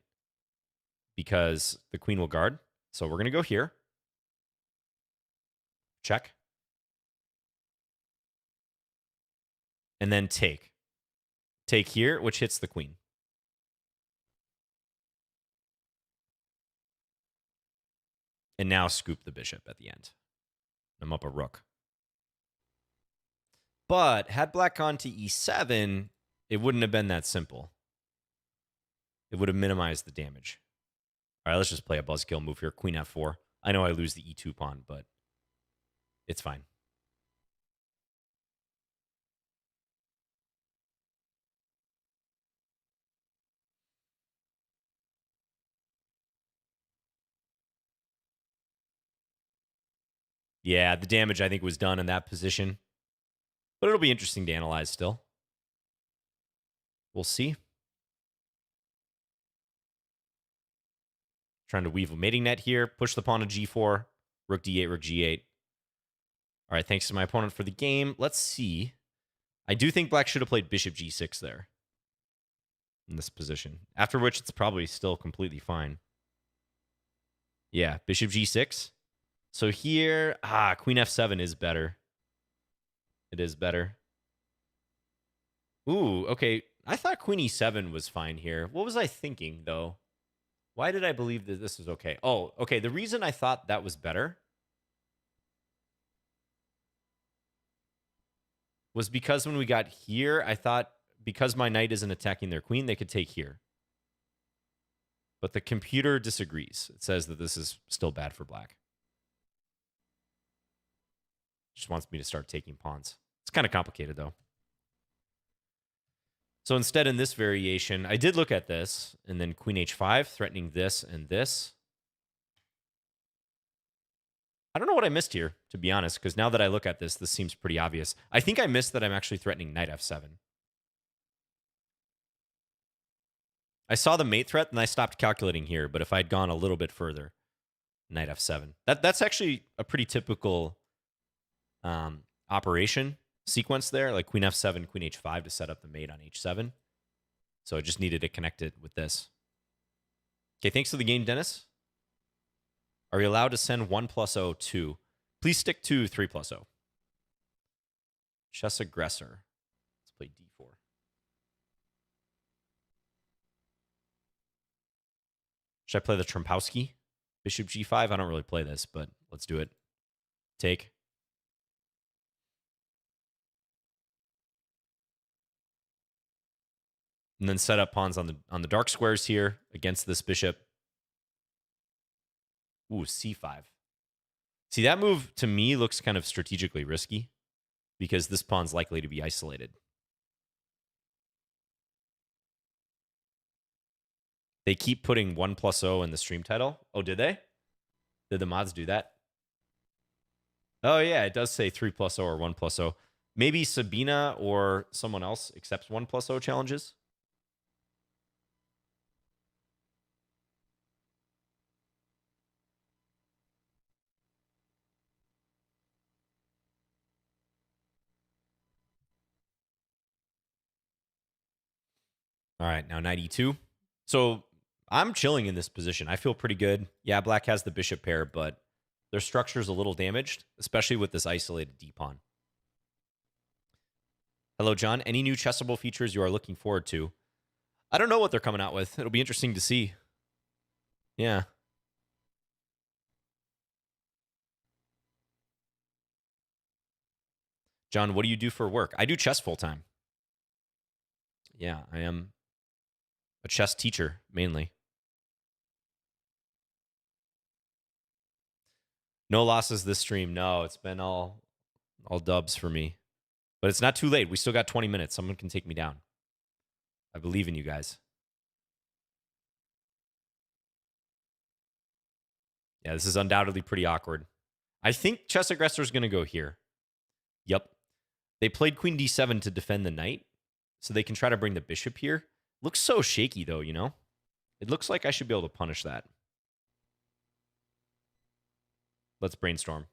Speaker 1: Because the queen will guard. So we're going to go here. Check. And then take. Take here, which hits the queen. And now scoop the bishop at the end. I'm up a rook. But had black gone to e7, it wouldn't have been that simple. It would have minimized the damage. All right, let's just play a buzzkill move here. Queen f4. I know I lose the e2 pawn, but it's fine. Yeah, the damage I think was done in that position. But it'll be interesting to analyze still. We'll see. Trying to weave a mating net here. Push the pawn to g4. Rook d8, rook g8. All right, thanks to my opponent for the game. Let's see. I do think black should have played bishop g6 there. In this position. After which, it's probably still completely fine. Yeah, bishop g6. So here, queen f7 is better. It is better. Ooh, okay. I thought queen e7 was fine here. What was I thinking, though? Why did I believe that this was okay? Oh, okay. The reason I thought that was better was because when we got here, I thought because my knight isn't attacking their queen, they could take here. But the computer disagrees. It says that this is still bad for black. Just wants me to start taking pawns. It's kind of complicated, though. So instead, in this variation, I did look at this, and then queen h5, threatening this and this. I don't know what I missed here, to be honest, because now that I look at this, this seems pretty obvious. I think I missed that I'm actually threatening knight f7. I saw the mate threat, and I stopped calculating here, but if I'd gone a little bit further, knight f7. That's actually a pretty typical operation sequence there, like queen f7, queen h5 to set up the mate on h7. So I just needed to connect it with this. Okay, thanks for the game, Dennis. Are you allowed to send 1 + 0 2? Please stick to 3 + 0. Chess aggressor. Let's play d4. Should I play the Trompowski? Bishop g5? I don't really play this, but let's do it. Take. And then set up pawns on the dark squares here against this bishop. Ooh, c5. See, that move to me looks kind of strategically risky because this pawn's likely to be isolated. They keep putting 1+0 in the stream title. Oh, did they? Did the mods do that? Oh, yeah, it does say 3+0 or 1+0. Maybe Sabina or someone else accepts 1+0 challenges. All right, now knight e2. So I'm chilling in this position. I feel pretty good. Yeah, black has the bishop pair, but their structure's a little damaged, especially with this isolated d-pawn. Hello, John. Any new chessable features you are looking forward to? I don't know what they're coming out with. It'll be interesting to see. Yeah. John, what do you do for work? I do chess full time. Yeah, I am a chess teacher mainly. No losses this stream. No, it's been all dubs for me. But it's not too late. We still got 20 minutes. Someone can take me down. I believe in you guys. Yeah, this is undoubtedly pretty awkward. I think chess aggressor is going to go here. Yep. They played queen d7 to defend the knight, so they can try to bring the bishop here. Looks so shaky, though, you know? It looks like I should be able to punish that. Let's brainstorm.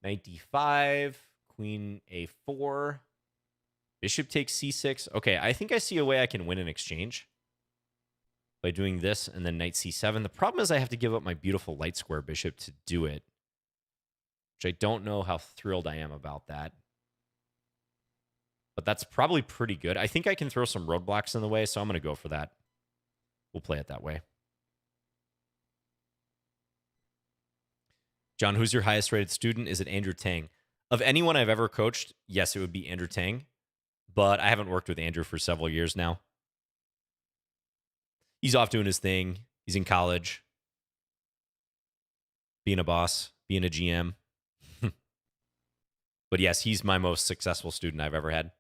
Speaker 1: Knight d5, queen a4, bishop takes c6. Okay, I think I see a way I can win an exchange by doing this and then knight c7. The problem is I have to give up my beautiful light square bishop to do it, which I don't know how thrilled I am about that. But that's probably pretty good. I think I can throw some roadblocks in the way, so I'm going to go for that. We'll play it that way. John, who's your highest rated student? Is it Andrew Tang? Of anyone I've ever coached, yes, it would be Andrew Tang. But I haven't worked with Andrew for several years now. He's off doing his thing. He's in college. Being a boss. Being a GM. But yes, he's my most successful student I've ever had.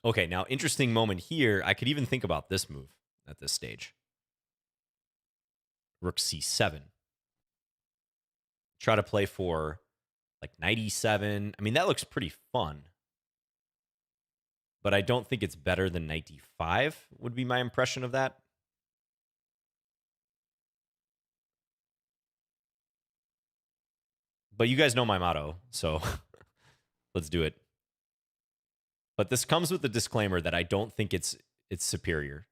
Speaker 1: Okay, now interesting moment here. I could even think about this move at this stage. Rook c7. Try to play for like knight e7. I mean, that looks pretty fun. But I don't think it's better than knight d5 would be my impression of that. But you guys know my motto, so let's do it. But this comes with the disclaimer that I don't think it's superior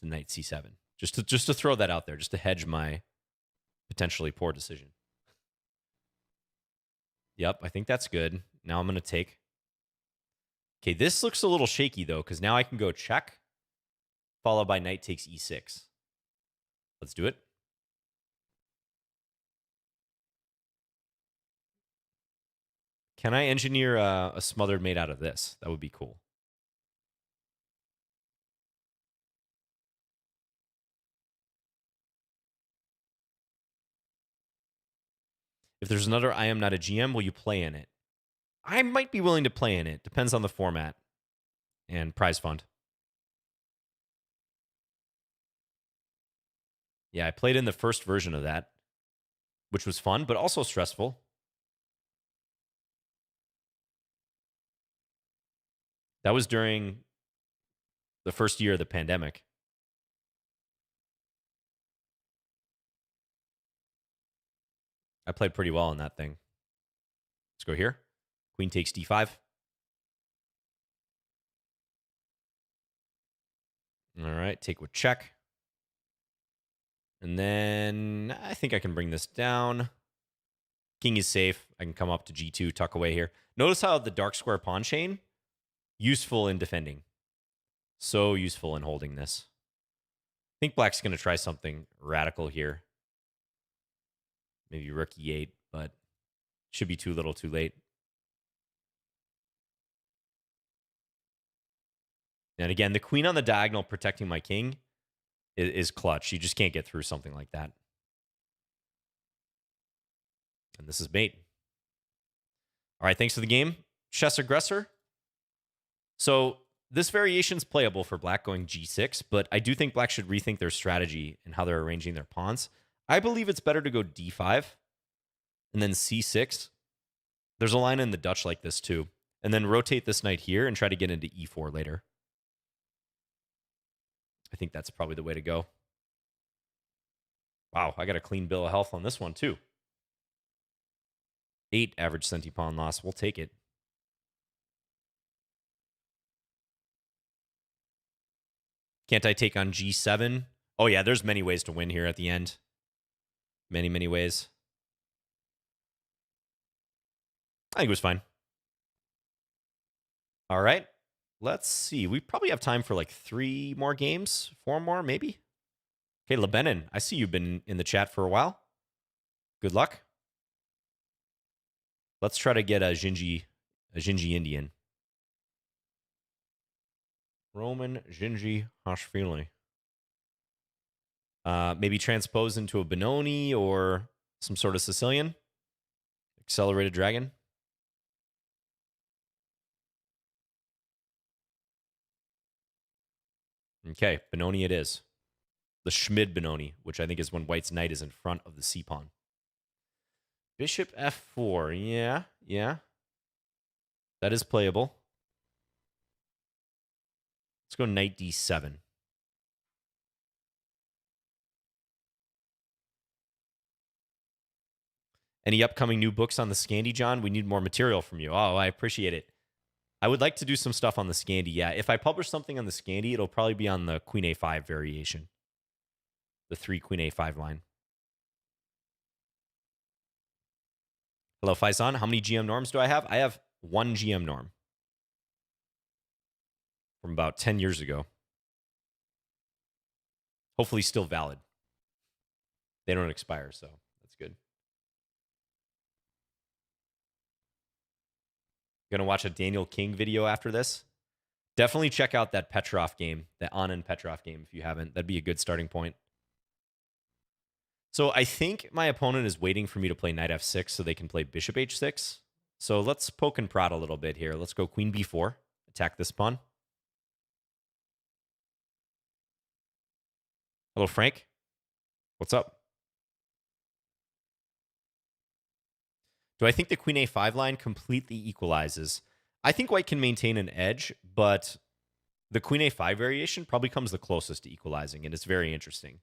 Speaker 1: to knight c7. Just to throw that out there, just to hedge my potentially poor decision. Yep, I think that's good. Now I'm going to take. Okay, this looks a little shaky, though, because now I can go check, followed by knight takes e6. Let's do it. Can I engineer a smothered mate out of this? That would be cool. If there's another I Am Not a GM, will you play in it? I might be willing to play in it. Depends on the format and prize fund. Yeah, I played in the first version of that, which was fun, but also stressful. That was during the first year of the pandemic. I played pretty well in that thing. Let's go here. Queen takes d5. All right, take with check. And then I think I can bring this down. King is safe. I can come up to g2, tuck away here. Notice how the dark square pawn chain, useful in defending. So useful in holding this. I think black's going to try something radical here. Maybe rook e8, but should be too little too late. And again, the queen on the diagonal protecting my king is clutch. You just can't get through something like that. And this is mate. All right, thanks for the game, Chess Aggressor. So this variation is playable for black going g6, but I do think black should rethink their strategy and how they're arranging their pawns. I believe it's better to go d5 and then c6. There's a line in the Dutch like this too. And then rotate this knight here and try to get into e4 later. I think that's probably the way to go. Wow, I got a clean bill of health on this one too. 8 average centi pawn loss. We'll take it. Can't I take on g7? Oh yeah, there's many ways to win here at the end. Many, many ways. I think it was fine. All right. Let's see. We probably have time for like 3 more games. 4 more, maybe. Okay, Lebanon, I see you've been in the chat for a while. Good luck. Let's try to get a Gingy Indian. Roman Gingy Hashvili. Maybe transpose into a Benoni or some sort of Sicilian. Accelerated Dragon. Okay, Benoni it is. The Schmid Benoni, which I think is when white's knight is in front of the c-pawn. Bishop f4. Yeah. That is playable. Let's go knight d7. Any upcoming new books on the Scandi, John? We need more material from you. Oh, I appreciate it. I would like to do some stuff on the Scandi. Yeah, if I publish something on the Scandi, it'll probably be on the Queen A5 variation. The 3 Queen A5 line. Hello, Faison. How many GM norms do I have? I have 1 GM norm from about 10 years ago. Hopefully still valid. They don't expire, so that's good. Gonna watch a Daniel King video after this. Definitely check out that Petrov game, that Anand Petrov game if you haven't. That'd be a good starting point. So I think my opponent is waiting for me to play knight f6 so they can play bishop h6. So let's poke and prod a little bit here. Let's go queen b4. Attack this pawn. Hello, Frank. What's up? Do I think the queen a5 line completely equalizes? I think white can maintain an edge, but the queen a5 variation probably comes the closest to equalizing, and it's very interesting.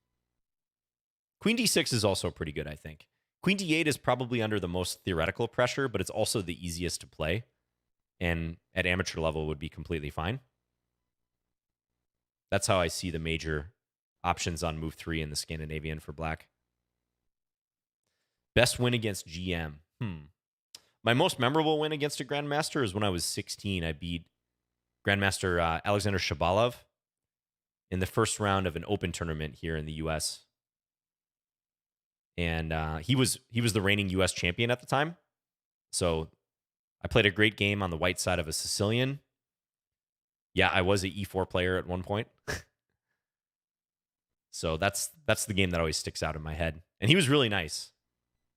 Speaker 1: Queen d6 is also pretty good, I think. Queen d8 is probably under the most theoretical pressure, but it's also the easiest to play, and at amateur level would be completely fine. That's how I see the major options on move 3 in the Scandinavian for black. Best win against GM. My most memorable win against a Grandmaster is when I was 16. I beat Grandmaster Alexander Shabalov in the first round of an open tournament here in the U.S. And he was the reigning U.S. champion at the time. So I played a great game on the white side of a Sicilian. Yeah, I was an E4 player at one point. So that's the game that always sticks out in my head. And he was really nice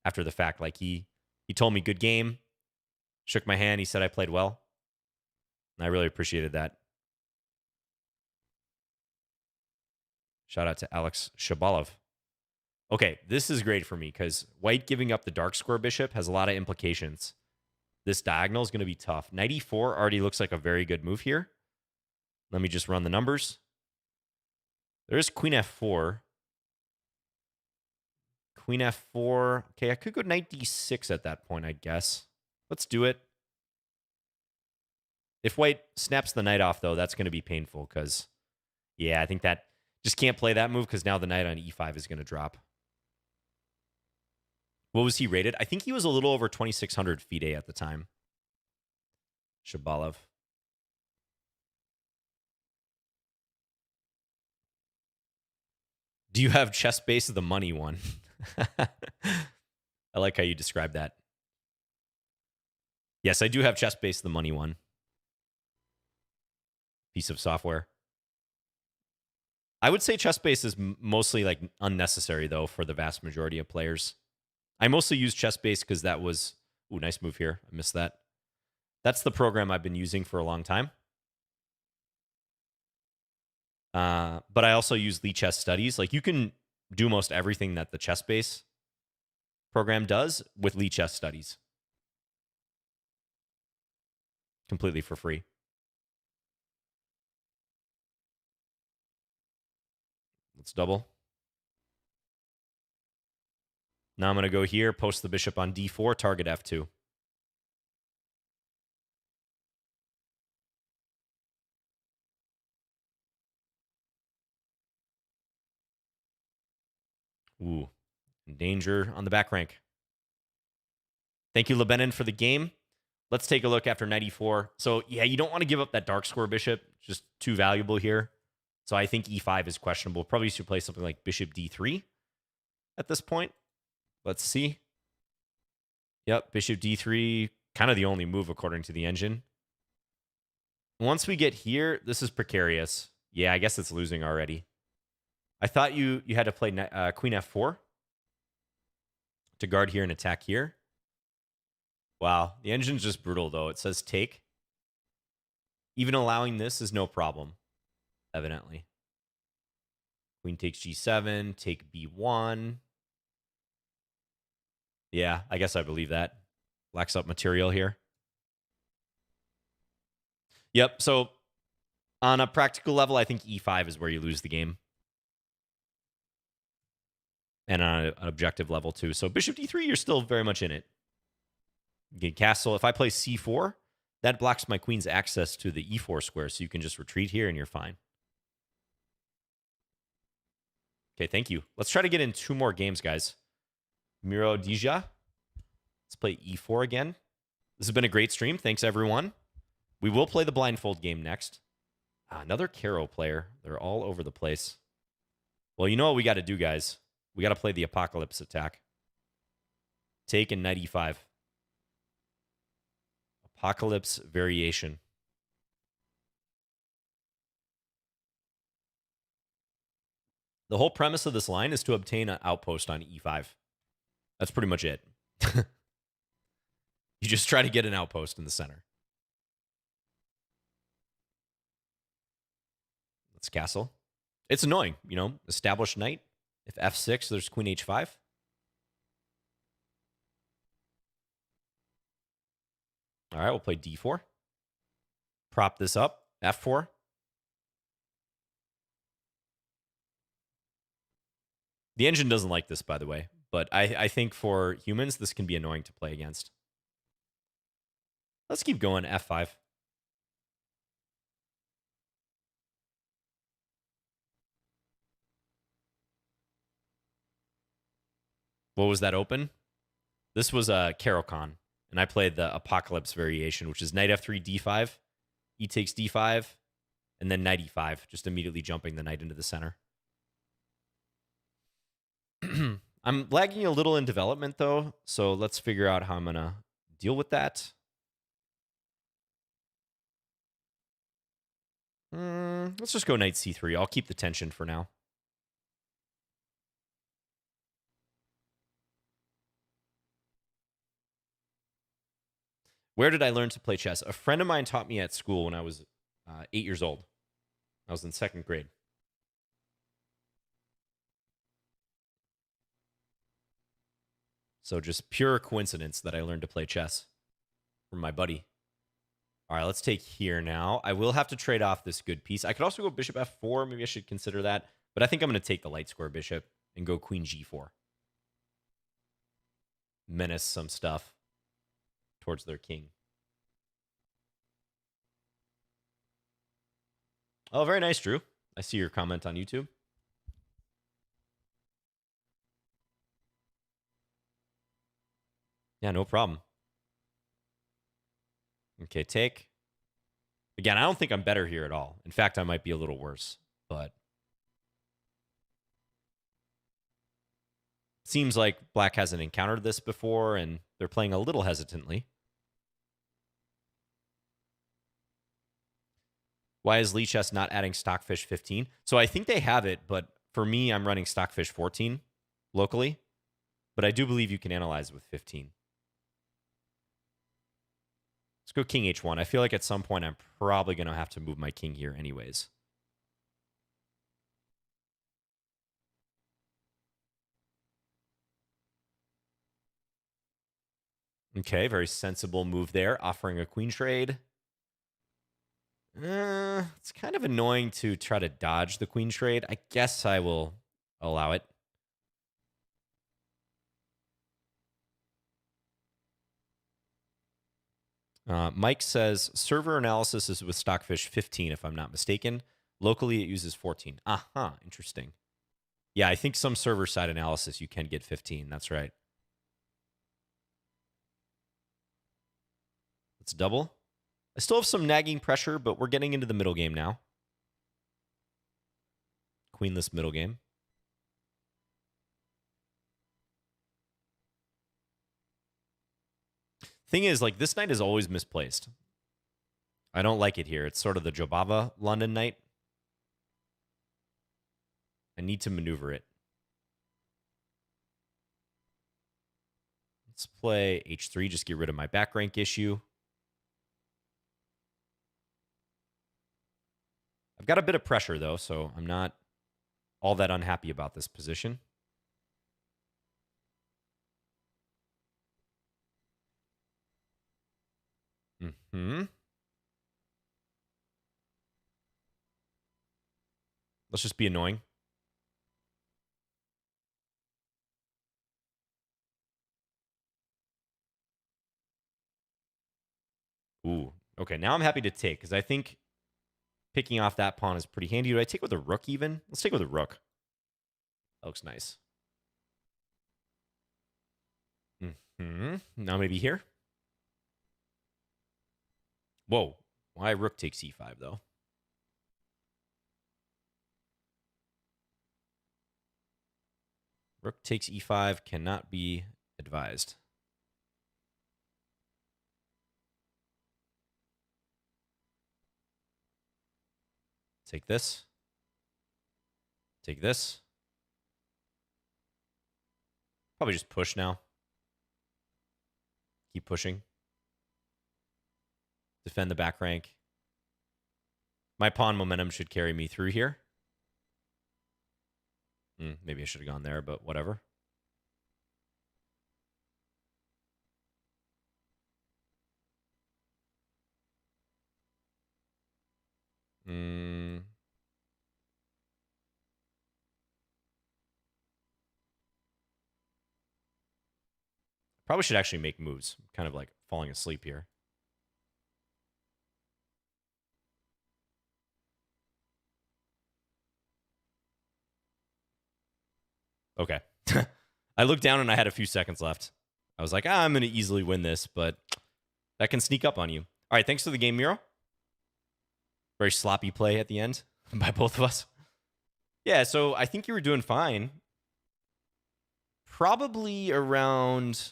Speaker 1: after the fact. Like he told me good game, shook my hand. He said I played well. And I really appreciated that. Shout out to Alex Shabalov. Okay, this is great for me because white giving up the dark square bishop has a lot of implications. This diagonal is going to be tough. Knight e4 already looks like a very good move here. Let me just run the numbers. There's queen f4. Queen f4. Okay, I could go knight d6 at that point, I guess. Let's do it. If white snaps the knight off, though, that's going to be painful because, yeah, I think that just can't play that move because now the knight on e5 is going to drop. What was he rated? I think he was a little over 2,600 FIDE at the time. Shabalov. Do you have chess base of the money one? I like how you describe that. Yes, I do have chess base of the money one. Piece of software. I would say chess base is mostly like unnecessary though for the vast majority of players. I mostly use chess base because that was ooh, nice move here. I missed that. That's the program I've been using for a long time. But I also use Lichess Studies. Like you can do most everything that the chess base program does with Lichess Studies completely for free. Let's double. Now I'm going to go here, post the bishop on d4, target f2. Ooh, danger on the back rank. Thank you, Lebanon, for the game. Let's take a look after knight e4. So, yeah, you don't want to give up that dark square bishop. Just too valuable here. So I think e5 is questionable. Probably should play something like bishop d3 at this point. Let's see. Yep, bishop d3, kind of the only move according to the engine. Once we get here, this is precarious. Yeah, I guess it's losing already. I thought you had to play queen f4 to guard here and attack here. Wow, the engine's just brutal, though. It says take. Even allowing this is no problem, evidently. Queen takes g7, take b1. Yeah, I guess I believe that. Lacks up material here. Yep, so on a practical level, I think e5 is where you lose the game. And on an objective level, too. So bishop d3, you're still very much in it. Get castle. If I play c4, that blocks my queen's access to the e4 square, so you can just retreat here and you're fine. Okay, thank you. Let's try to get in 2 more games, guys. Miro Dija. Let's play e4 again. This has been a great stream. Thanks, everyone. We will play the blindfold game next. Another Caro player. They're all over the place. Well, you know what we got to do, guys. We got to play the Apocalypse attack. Take and knight e5. Apocalypse variation. The whole premise of this line is to obtain an outpost on e5. That's pretty much it. You just try to get an outpost in the center. Let's castle. It's annoying, you know, established knight. If f6, there's queen h5. All right, we'll play d4. Prop this up, f4. The engine doesn't like this, by the way, but I think for humans, this can be annoying to play against. Let's keep going, f5. What was that open? This was a Caro-Kann, and I played the Apocalypse variation, which is knight f3, d5, e takes d5, and then knight e5, just immediately jumping the knight into the center. I'm lagging a little in development, though, so let's figure out how I'm going to deal with that. Let's just go knight c3. I'll keep the tension for now. Where did I learn to play chess? A friend of mine taught me at school when I was 8 years old. I was in 2nd grade. So just pure coincidence that I learned to play chess from my buddy. All right, let's take here now. I will have to trade off this good piece. I could also go bishop f4. Maybe I should consider that. But I think I'm going to take the light square bishop and go queen g4. Menace some stuff towards their king. Oh, very nice, Drew. I see your comment on YouTube. Yeah, no problem. Okay, take. Again, I don't think I'm better here at all. In fact, I might be a little worse, but seems like black hasn't encountered this before, and they're playing a little hesitantly. Why is Lichess not adding Stockfish 15? So I think they have it, but for me, I'm running Stockfish 14 locally. But I do believe you can analyze with 15. Let's go King H1. I feel like at some point I'm probably going to have to move my king here anyways. Okay, very sensible move there, offering a queen trade. It's kind of annoying to try to dodge the queen trade. I guess I will allow it. Mike says server analysis is with Stockfish 15, if I'm not mistaken. Locally, it uses 14. Aha, interesting. Yeah, I think some server side analysis you can get 15. That's right. Let's double. I still have some nagging pressure, but we're getting into the middle game now. Queenless middle game. Thing is, like, this knight is always misplaced. I don't like it here. It's sort of the Jobava London knight. I need to maneuver it. Let's play h3, just get rid of my back rank issue. I've got a bit of pressure, though, so I'm not all that unhappy about this position. Let's just be annoying. Ooh, okay. Now I'm happy to take, because I think picking off that pawn is pretty handy. Do I take with a rook even? Let's take with a rook. That looks nice. Now maybe here. Whoa. Why rook takes e5, though? Rook takes e5 cannot be advised. Take this. Take this. Probably just push now. Keep pushing. Defend the back rank. My pawn momentum should carry me through here. Maybe I should have gone there, but whatever. Probably should actually make moves. Kind of like falling asleep here. Okay. I looked down and I had a few seconds left. I was like, I'm going to easily win this, but that can sneak up on you. All right, thanks for the game, Miro. Very sloppy play at the end by both of us. Yeah, so I think you were doing fine. Probably around,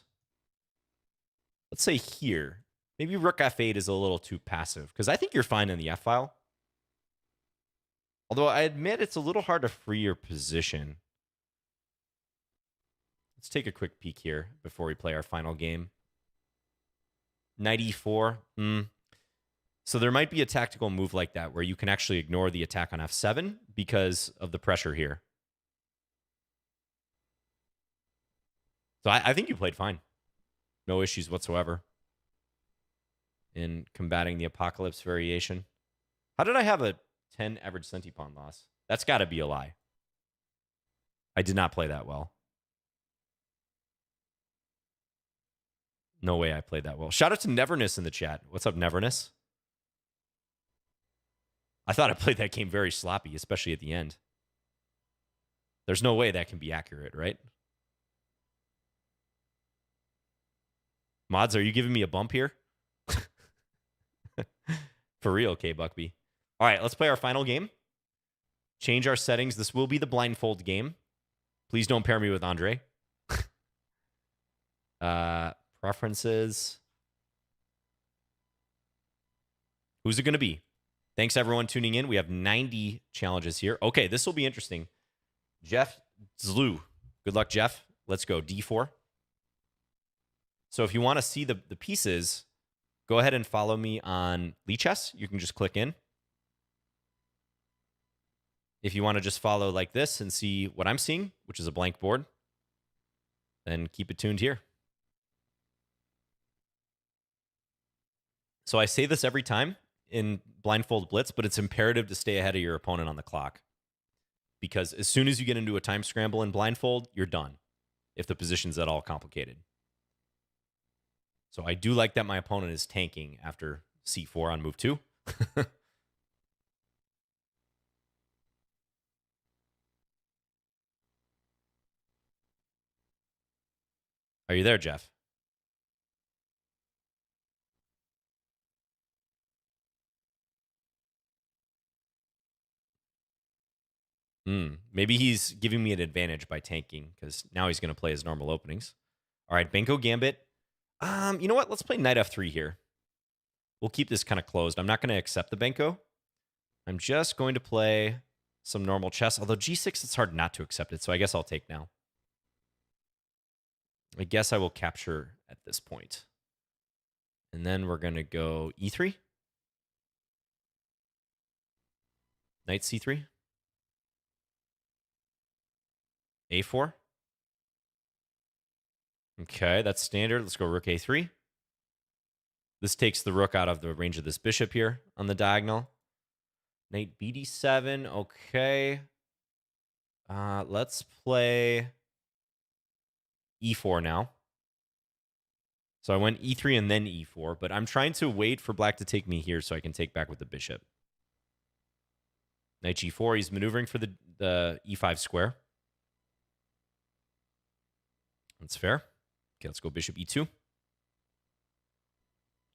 Speaker 1: let's say here. Maybe rook f8 is a little too passive, because I think you're fine in the f-file. Although I admit it's a little hard to free your position. Let's take a quick peek here before we play our final game. Knight e4. So there might be a tactical move like that where you can actually ignore the attack on f7 because of the pressure here. So I think you played fine. No issues whatsoever in combating the apocalypse variation. How did I have a 10 average centi pawn loss? That's got to be a lie. I did not play that well. No way I played that well. Shout out to Neverness in the chat. What's up, Neverness? I thought I played that game very sloppy, especially at the end. There's no way that can be accurate, right? Mods, are you giving me a bump here? For real, K Buckby. All right, let's play our final game. Change our settings. This will be the blindfold game. Please don't pair me with Andre. Preferences. Who's it going to be? Thanks, everyone, tuning in. We have 90 challenges here. Okay, this will be interesting. Jeff Zlu. Good luck, Jeff. Let's go. D4. So if you want to see the pieces, go ahead and follow me on Lichess. You can just click in. If you want to just follow like this and see what I'm seeing, which is a blank board, then keep it tuned here. So I say this every time in Blindfold Blitz, but it's imperative to stay ahead of your opponent on the clock. Because as soon as you get into a time scramble in Blindfold, you're done, if the position's at all complicated. So I do like that my opponent is tanking after C4 on move 2. Are you there, Jeff? Maybe he's giving me an advantage by tanking because now he's going to play his normal openings. All right, Benko Gambit. You know what? Let's play knight f3 here. We'll keep this kind of closed. I'm not going to accept the Benko. I'm just going to play some normal chess. Although g6, it's hard not to accept it, so I guess I'll take now. I guess I will capture at this point. And then we're going to go e3. Knight c3. a4. Okay, that's standard. Let's go rook a3. This takes the rook out of the range of this bishop here on the diagonal. Knight bd7. Okay. Let's play e4 now. So I went e3 and then e4, but I'm trying to wait for black to take me here so I can take back with the bishop. Knight g4. He's maneuvering for the e5 square. That's fair. Okay, let's go bishop e2.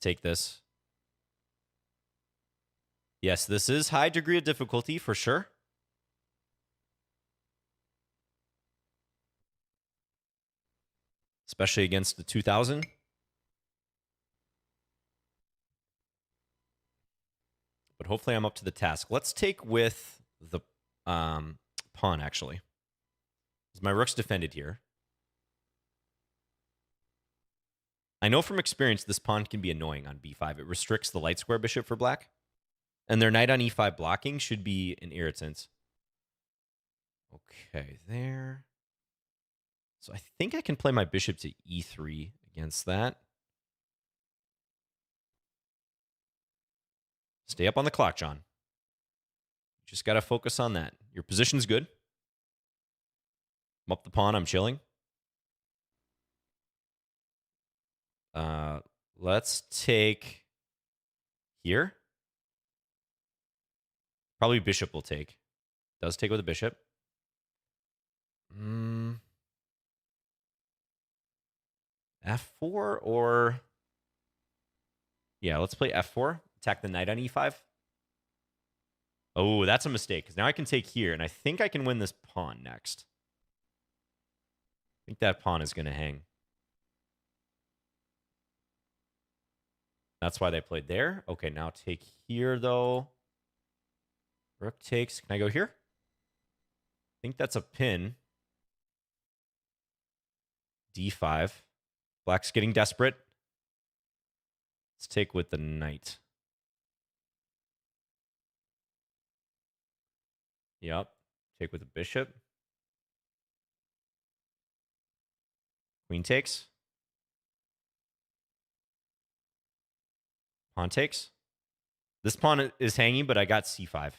Speaker 1: Take this. Yes, this is high degree of difficulty for sure. Especially against the 2000. But hopefully I'm up to the task. Let's take with the pawn, actually. My rook's defended here. I know from experience this pawn can be annoying on b5. It restricts the light square bishop for black. And their knight on e5 blocking should be an irritant. Okay, there. So I think I can play my bishop to e3 against that. Stay up on the clock, John. You just got to focus on that. Your position's good. I'm up the pawn. I'm chilling. Let's take here. Probably bishop will take. Does take with a bishop. F4 or... Yeah, let's play F4. Attack the knight on E5. Oh, that's a mistake, because now I can take here, and I think I can win this pawn next. I think that pawn is going to hang. That's why they played there. Okay, now take here, though. Rook takes. Can I go here? I think that's a pin. D5. Black's getting desperate. Let's take with the knight. Yep. Take with the bishop. Queen takes. Pawn takes. This pawn is hanging, but I got c5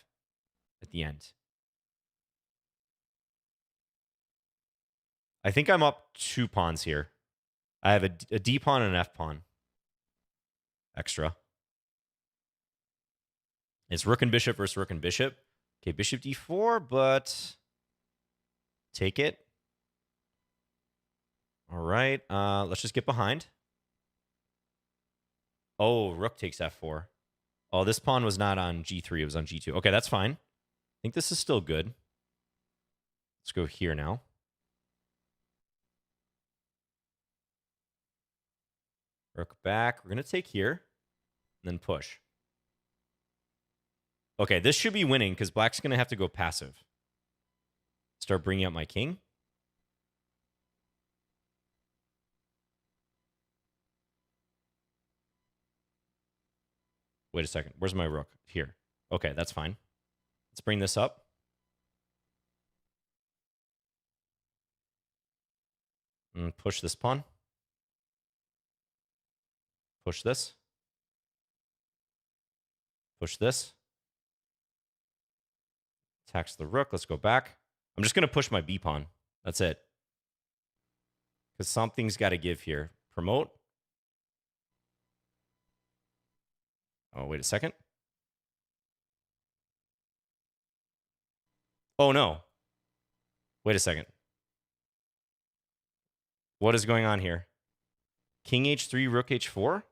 Speaker 1: at the end. I think I'm up 2 pawns here. I have a d pawn and an f pawn. Extra. It's rook and bishop versus rook and bishop. Okay, bishop d4, but take it. All right, let's just get behind. Oh, rook takes f4. Oh, this pawn was not on g3. It was on g2. Okay, that's fine. I think this is still good. Let's go here now. Rook back. We're going to take here and then push. Okay, this should be winning because black's going to have to go passive. Start bringing up my king. Wait a second. Where's my rook? Here. Okay, that's fine. Let's bring this up. And push this pawn. Push this. Push this. Attacks the rook. Let's go back. I'm just going to push my b pawn. That's it. Because something's got to give here. Promote. Oh, wait a second. Oh, no. Wait a second. What is going on here? King h3, rook h4?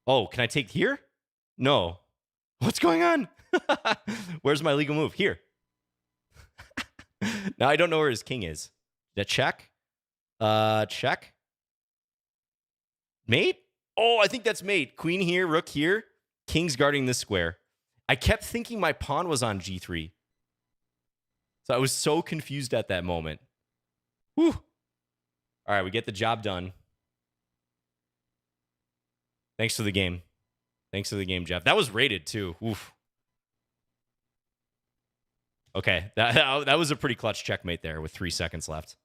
Speaker 1: Oh, can I take here? No. What's going on? Where's my legal move? Here. Now I don't know where his king is. That check? Check. Mate? Oh, I think that's mate. Queen here, rook here. King's guarding this square. I kept thinking my pawn was on g3. So I was so confused at that moment. Whew. All right, we get the job done. Thanks for the game. Thanks for the game, Jeff. That was rated, too. Oof. Okay, that was a pretty clutch checkmate there with 3 seconds left.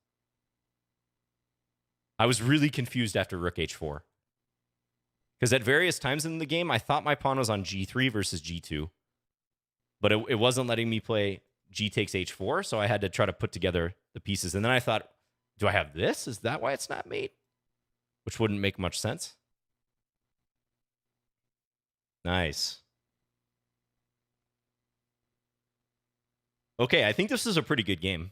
Speaker 1: I was really confused after rook h4. Because at various times in the game, I thought my pawn was on g3 versus g2. But it wasn't letting me play g takes h4, so I had to try to put together the pieces. And then I thought, do I have this? Is that why it's not mate? Which wouldn't make much sense. Nice. Okay, I think this is a pretty good game.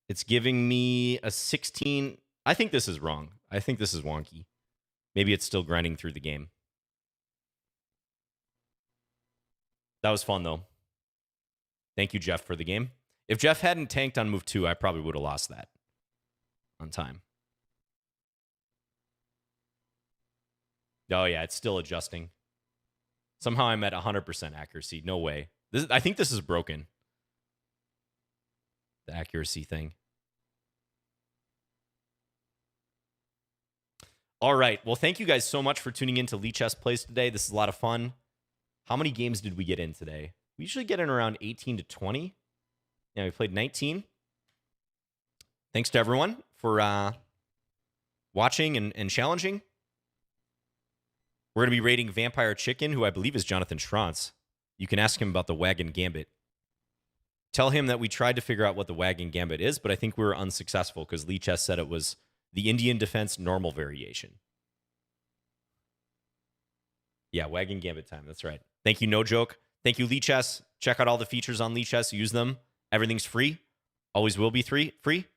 Speaker 1: It's giving me a 16. I think this is wrong. I think this is wonky. Maybe it's still grinding through the game. That was fun, though. Thank you, Jeff, for the game. If Jeff hadn't tanked on move 2, I probably would have lost that on time. Oh, yeah, it's still adjusting. Somehow I'm at 100% accuracy. No way. I think this is broken. The accuracy thing. All right. Well, thank you guys so much for tuning in to Lichess Plays today. This is a lot of fun. How many games did we get in today? We usually get in around 18 to 20. Yeah, we played 19. Thanks to everyone for watching and challenging. We're going to be rating Vampire Chicken, who I believe is Jonathan Schrantz. You can ask him about the Wagon Gambit. Tell him that we tried to figure out what the Wagon Gambit is, but I think we were unsuccessful because Lichess said it was the Indian Defense normal variation. Yeah, Wagon Gambit time. That's right. Thank you, No Joke. Thank you, Lichess. Check out all the features on Lichess. Use them. Everything's free. Always will be free.